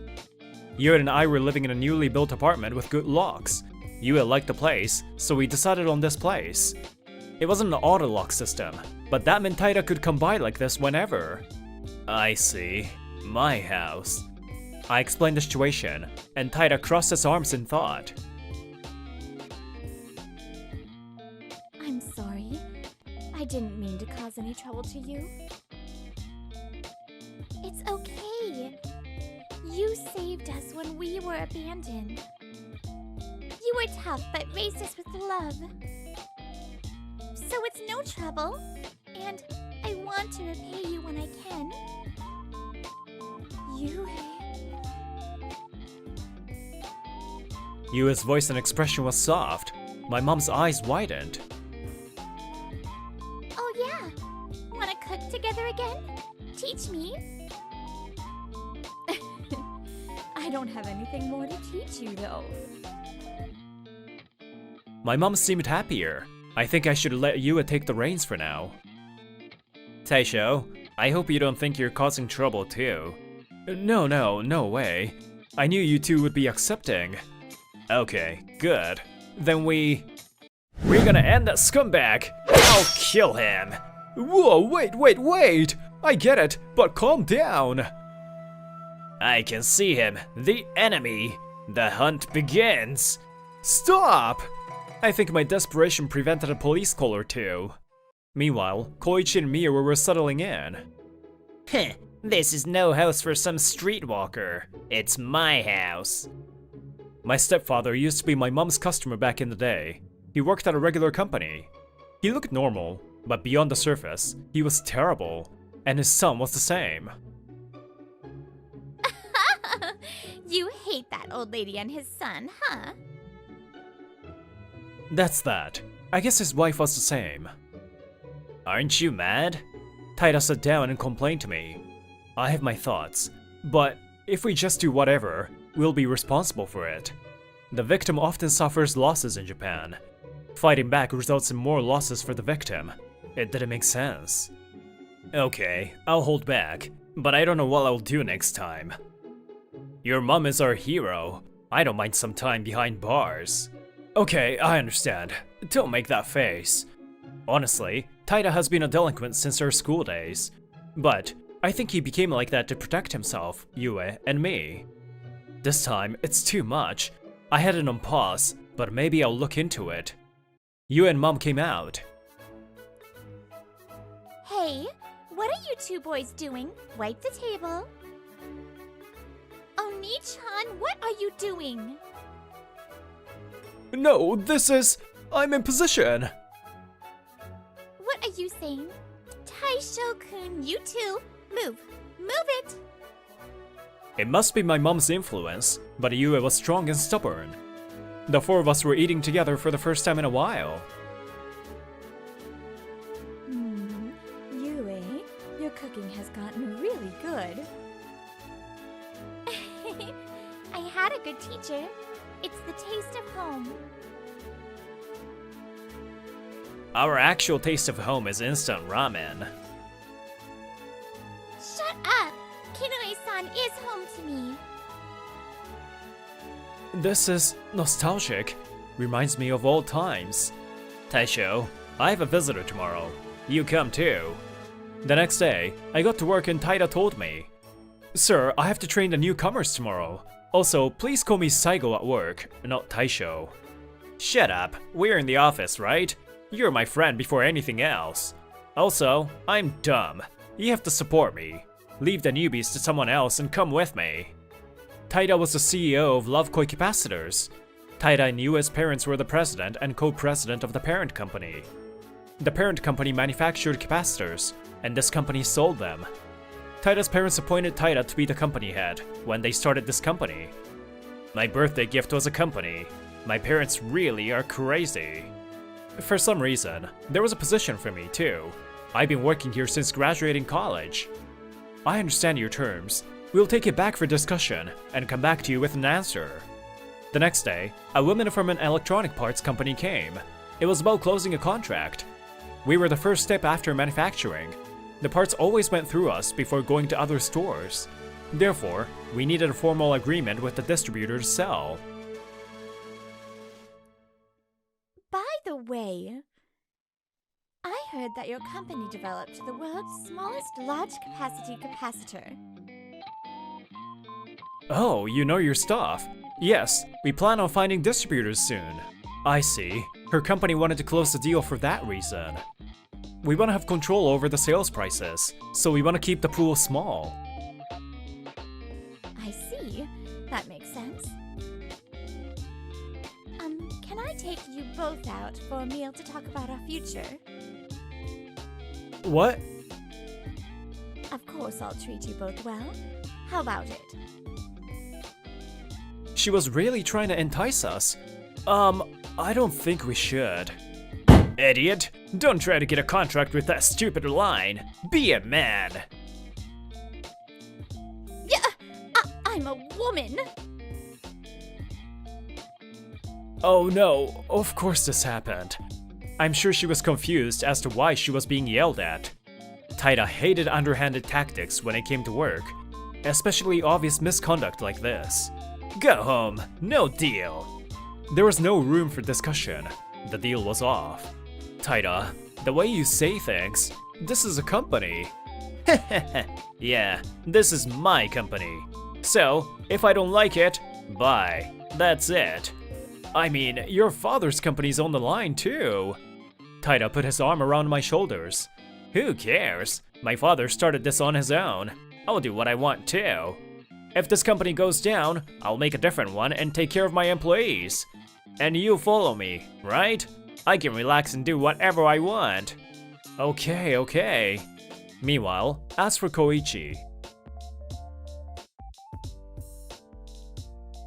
Yue and I were living in a newly built apartment with good locks. Yue liked the place, so we decided on this place. It wasn't an auto lock system, but that meant Taira could come by like this whenever. I see. My house. I explained the situation, and Taira crossed his arms in thought. I'm sorry. I didn't mean to cause any trouble to you. It's okay. You saved us when we were abandoned. You were tough but raised us with love. So it's no trouble, and I want to repay you when I can. Yue's voice and expression was soft. My mom's eyes widened. Oh yeah, wanna cook together again? Teach me. I don't have anything more to teach you, though. My mom seemed happier. I think I should let Yue take the reins for now. Taisho, I hope you don't think you're causing trouble too. No way. I knew you two would be accepting. Okay, good. Then we're gonna end that scumbag! I'll kill him! Whoa, wait! I get it, but calm down! I can see him, the enemy! The hunt begins! Stop! I think my desperation prevented a police call or two. Meanwhile, Koichi and Miya were settling in. Heh, this is no house for some streetwalker. It's my house. My stepfather used to be my mom's customer back in the day. He worked at a regular company. He looked normal, but beyond the surface, he was terrible. And his son was the same. You hate that old lady and his son, huh? That's that. I guess his wife was the same. Aren't you mad? Taira sat down and complained to me. I have my thoughts. But if we just do whatever, we'll be responsible for it. The victim often suffers losses in Japan. Fighting back results in more losses for the victim. It didn't make sense. Okay, I'll hold back, but I don't know what I'll do next time. Your mom is our hero. I don't mind some time behind bars. Okay, I understand. Don't make that face. Honestly, Taida has been a delinquent since her school days. But I think he became like that to protect himself, Yue, and me. This time, it's too much. I had it on pause, but maybe I'll look into it. Yue and Mom came out. Hey, what are you two boys doing? Wipe the table. Oni-chan, what are you doing? No, this is... I'm in position. What are you saying? Taisho-kun, you two, move. Move it! It must be my mom's influence, but Yue was strong and stubborn. The four of us were eating together for the first time in a while. Yue, your cooking has gotten really good. I had a good teacher. It's the taste of home. Our actual taste of home is instant ramen. Shut up! Kinoe-san is home to me. This is nostalgic. Reminds me of old times. Taisho, I have a visitor tomorrow. You come too. The next day, I got to work and Taida told me, "Sir, I have to train the newcomers tomorrow. Also, please call me Saigo at work, not Taisho." Shut up. We're in the office, right? You're my friend before anything else. Also, I'm dumb. You have to support me. Leave the newbies to someone else and come with me. Taida was the CEO of Lovekoi Capacitors. Taida and Yue's parents were the president and co-president of the parent company. The parent company manufactured capacitors, and this company sold them. Taida's parents appointed Taida to be the company head when they started this company. My birthday gift was a company. My parents really are crazy. For some reason, there was a position for me too. I've been working here since graduating college. I understand your terms. We'll take it back for discussion and come back to you with an answer. The next day, a woman from an electronic parts company came. It was about closing a contract. We were the first step after manufacturing. The parts always went through us before going to other stores. Therefore, we needed a formal agreement with the distributor to sell. By the way, I heard that your company developed the world's smallest large-capacity capacitor. Oh, you know your stuff. Yes, we plan on finding distributors soon. I see. Her company wanted to close the deal for that reason. We want to have control over the sales prices, so we want to keep the pool small. I see. That makes sense. Can I take you both out for a meal to talk about our future? What? Of course I'll treat you both well. How about it? She was really trying to entice us. I don't think we should. Idiot! Don't try to get a contract with that stupid line. Be a man! Yeah, I'm a woman! Oh no, of course this happened. I'm sure she was confused as to why she was being yelled at. Taida hated underhanded tactics when it came to work, especially obvious misconduct like this. Go home, no deal. There was no room for discussion. The deal was off. Taida, the way you say things, this is a company. Yeah, this is my company. So, if I don't like it, bye. That's it. I mean, your father's company's on the line too. Taida put his arm around my shoulders. Who cares? My father started this on his own. I'll do what I want too. If this company goes down, I'll make a different one and take care of my employees. And you follow me, right? I can relax and do whatever I want. Okay. Meanwhile, as for Koichi.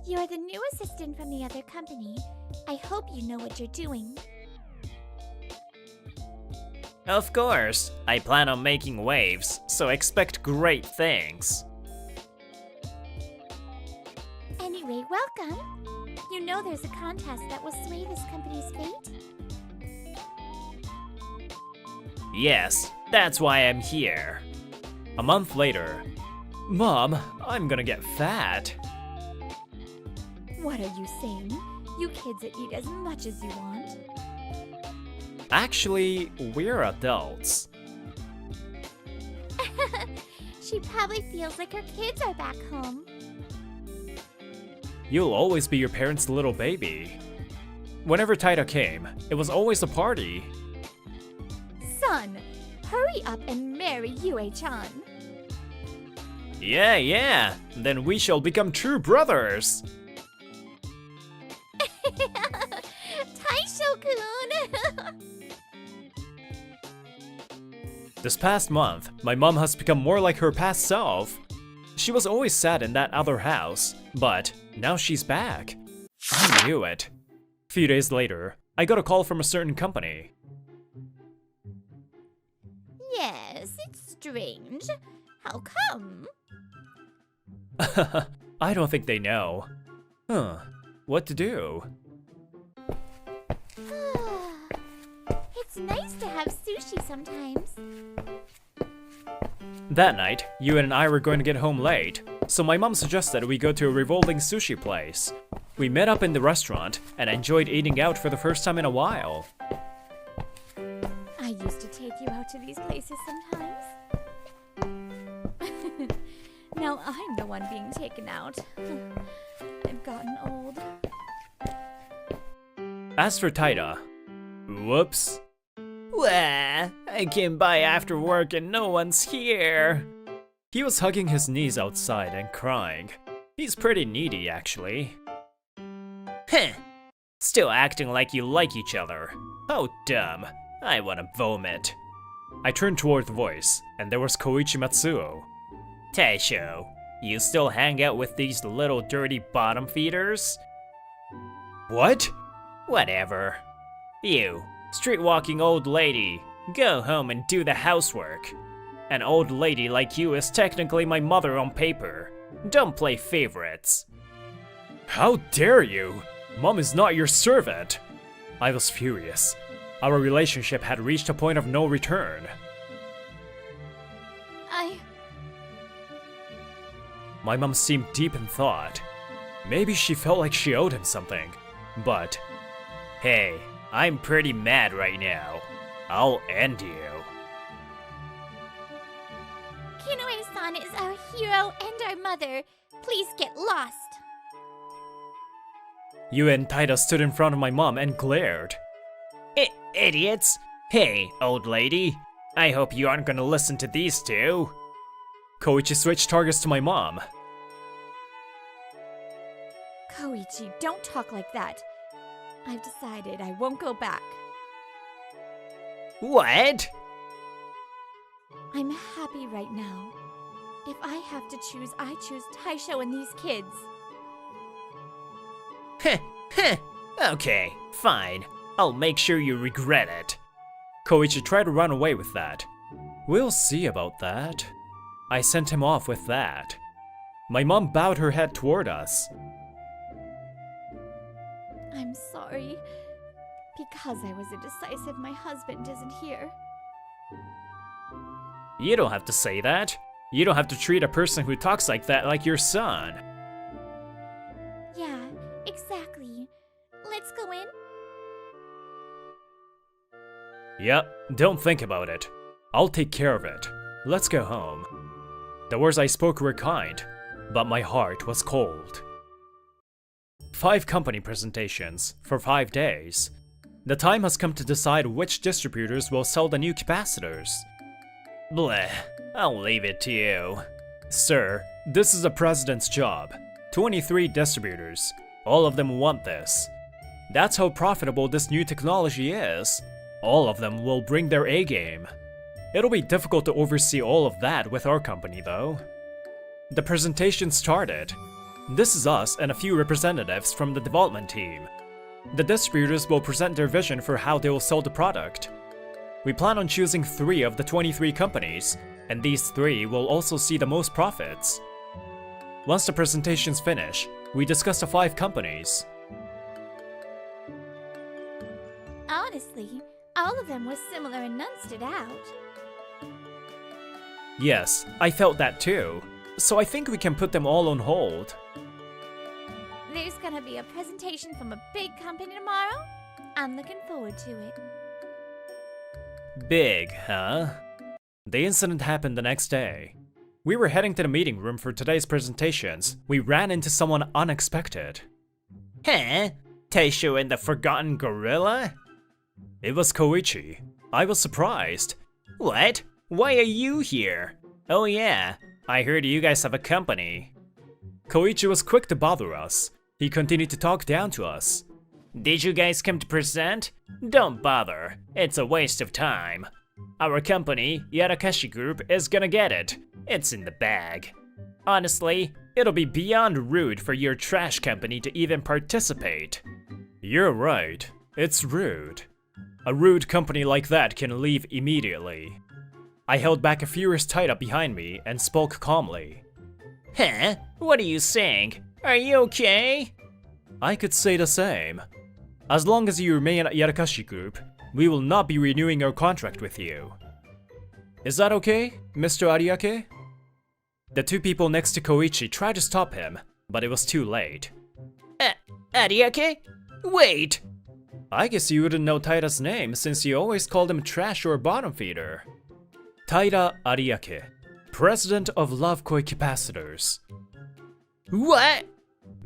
You're the new assistant from the other company. I hope you know what you're doing. Of course, I plan on making waves, so expect great things. Anyway, welcome. You know there's a contest that will sway this company's fate? Yes, that's why I'm here. A month later. Mom, I'm gonna get fat. What are you saying? You kids that eat as much as you want. Actually, we're adults. She probably feels like her kids are back home. You'll always be your parents' little baby. Whenever Taida came, it was always a party. Son, hurry up and marry Yue-chan. Yeah, then we shall become true brothers. Taisho-kun! This past month, my mom has become more like her past self. She was always sad in that other house, but now she's back. I knew it. A few days later, I got a call from a certain company. Yes, it's strange. How come? I don't think they know. What to do? It's nice to have sushi sometimes. That night, you and I were going to get home late, so my mom suggested we go to a revolving sushi place. We met up in the restaurant and enjoyed eating out for the first time in a while. I used to take you out to these places sometimes. Now I'm the one being taken out. I've gotten old. As for Taida, whoops. Wah, I came by after work and no one's here. He was hugging his knees outside and crying. He's pretty needy, actually. Heh, still acting like you like each other. How dumb. I wanna vomit. I turned toward the voice, and there was Koichi Matsuo. Taisho, you still hang out with these little dirty bottom feeders? What? Whatever. You, street-walking old lady, go home and do the housework. An old lady like you is technically my mother on paper. Don't play favorites. How dare you? Mom is not your servant. I was furious. Our relationship had reached a point of no return. My mom seemed deep in thought. Maybe she felt like she owed him something. But, hey, I'm pretty mad right now. I'll end you. Kinoe-san is our hero and our mother. Please get lost. you and Taida stood in front of my mom and glared. Idiots! Hey, old lady. I hope you aren't gonna listen to these two. Koichi switched targets to my mom. Koichi, don't talk like that. I've decided I won't go back. What? I'm happy right now. If I have to choose, I choose Taisho and these kids. Okay, fine. I'll make sure you regret it. Koichi tried to run away with that. We'll see about that. I sent him off with that. My mom bowed her head toward us. I'm sorry. Because I was indecisive, my husband isn't here. You don't have to say that. You don't have to treat a person who talks like that like your son. Yeah, exactly. Let's go in. Yep, don't think about it. I'll take care of it. Let's go home. The words I spoke were kind, but my heart was cold. 5 company presentations for 5 days. The time has come to decide which distributors will sell the new capacitors. Bleh, I'll leave it to you. Sir, this is the president's job. 23 distributors. All of them want this. That's how profitable this new technology is. All of them will bring their A game. It'll be difficult to oversee all of that with our company, though. The presentation started. This is us and a few representatives from the development team. The distributors will present their vision for how they will sell the product. We plan on choosing 3 of the 23 companies, and these 3 will also see the most profits. Once the presentations finish, we discuss the 5 companies. Honestly, all of them were similar and none stood out. Yes, I felt that too. So I think we can put them all on hold. There's gonna be a presentation from a big company tomorrow. I'm looking forward to it. Big, huh? The incident happened the next day. We were heading to the meeting room for today's presentations. We ran into someone unexpected. Huh? Taisho and the Forgotten Gorilla? It was Koichi. I was surprised. What? Why are you here? Oh yeah, I heard you guys have a company. Koichi was quick to bother us. He continued to talk down to us. Did you guys come to present? Don't bother, it's a waste of time. Our company, Yarakashi Group, is gonna get it. It's in the bag. Honestly, it'll be beyond rude for your trash company to even participate. You're right, it's rude. A rude company like that can leave immediately. I held back a furious Taira behind me and spoke calmly. Huh? What are you saying? Are you okay? I could say the same. As long as you remain at Yarakashi Group, we will not be renewing our contract with you. Is that okay, Mr. Ariake? The 2 people next to Koichi tried to stop him, but it was too late. Ariake? Wait! I guess you wouldn't know Taira's name since you always called him trash or bottom feeder. Taira Ariake, President of Love Koi Capacitors. What?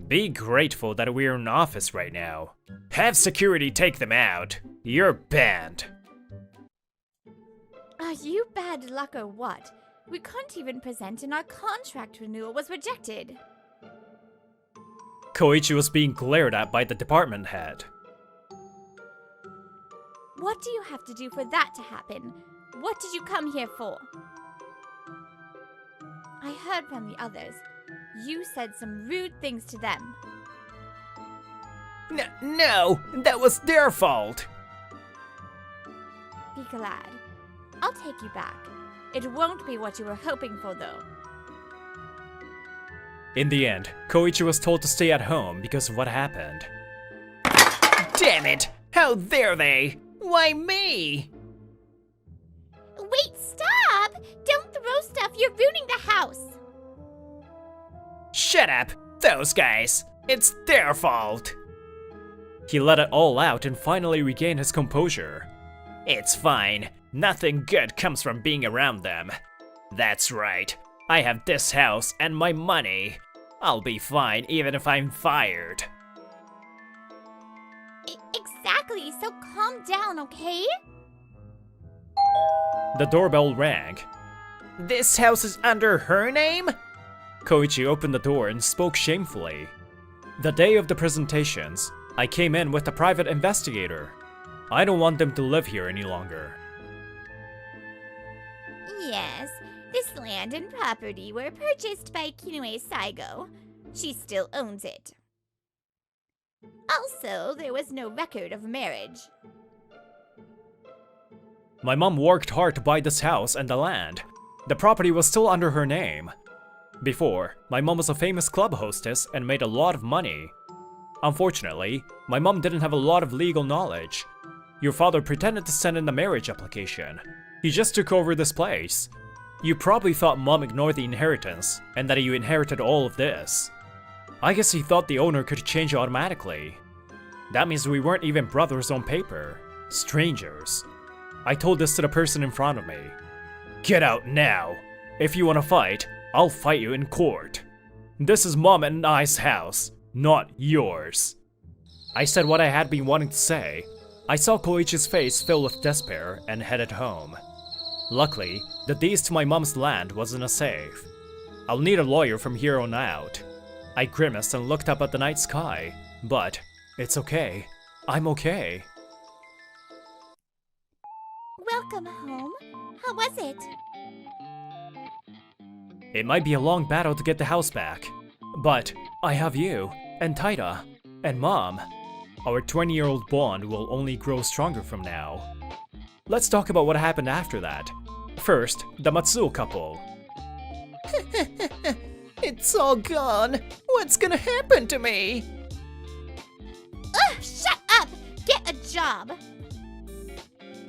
Be grateful that we're in office right now. Have security take them out. You're banned. Are you bad luck or what? We couldn't even present and our contract renewal was rejected. Koichi was being glared at by the department head. What do you have to do for that to happen? What did you come here for? I heard from the others. You said some rude things to them. No, that was their fault. Be glad. I'll take you back. It won't be what you were hoping for, though. In the end, Koichi was told to stay at home because of what happened. Damn it! How dare they? Why me? Wait, stop! Don't throw stuff, you're ruining the house! Shut up! Those guys! It's their fault! He let it all out and finally regained his composure. It's fine. Nothing good comes from being around them. That's right. I have this house and my money. I'll be fine even if I'm fired. Exactly, so calm down, okay? The doorbell rang. This house is under her name? Koichi opened the door and spoke shamefully. The day of the presentations, I came in with a private investigator. I don't want them to live here any longer. Yes, this land and property were purchased by Kinue Saigo. She still owns it. Also, there was no record of marriage. My mom worked hard to buy this house and the land. The property was still under her name. Before, my mom was a famous club hostess and made a lot of money. Unfortunately, my mom didn't have a lot of legal knowledge. Your father pretended to send in a marriage application. He just took over this place. You probably thought mom ignored the inheritance and that you inherited all of this. I guess he thought the owner could change automatically. That means we weren't even brothers on paper. Strangers. I told this to the person in front of me. Get out now. If you want to fight, I'll fight you in court. This is Mom and I's house, not yours. I said what I had been wanting to say. I saw Koichi's face fill with despair and headed home. Luckily, the deeds to my mom's land was in a safe. I'll need a lawyer from here on out. I grimaced and looked up at the night sky, but it's okay. I'm okay. Welcome home. How was it? It might be a long battle to get the house back, but I have you, and Taira, and Mom. Our 20-year-old bond will only grow stronger from now. Let's talk about what happened after that. First, the Matsuo couple. It's all gone. What's gonna happen to me? Ugh, shut up! Get a job!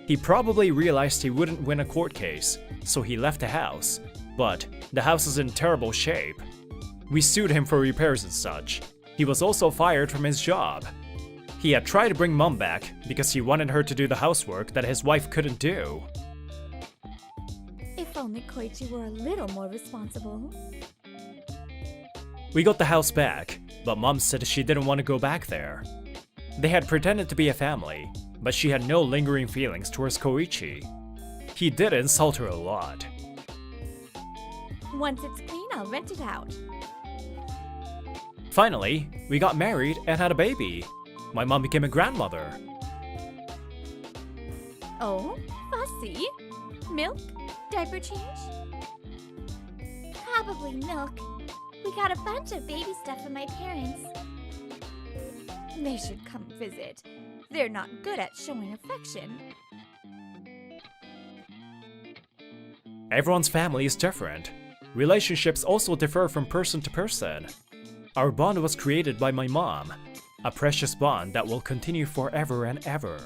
He probably realized he wouldn't win a court case, so he left the house. But the house is in terrible shape. We sued him for repairs and such. He was also fired from his job. He had tried to bring Mom back because he wanted her to do the housework that his wife couldn't do. If only Koichi were a little more responsible. We got the house back, but Mom said she didn't want to go back there. They had pretended to be a family, but she had no lingering feelings towards Koichi. He did insult her a lot. Once it's clean, I'll rent it out. Finally, we got married and had a baby. My mom became a grandmother. Oh, fussy. Milk? Diaper change? Probably milk. We got a bunch of baby stuff from my parents. They should come visit. They're not good at showing affection. Everyone's family is different. Relationships also differ from person to person. Our bond was created by my mom, a precious bond that will continue forever and ever.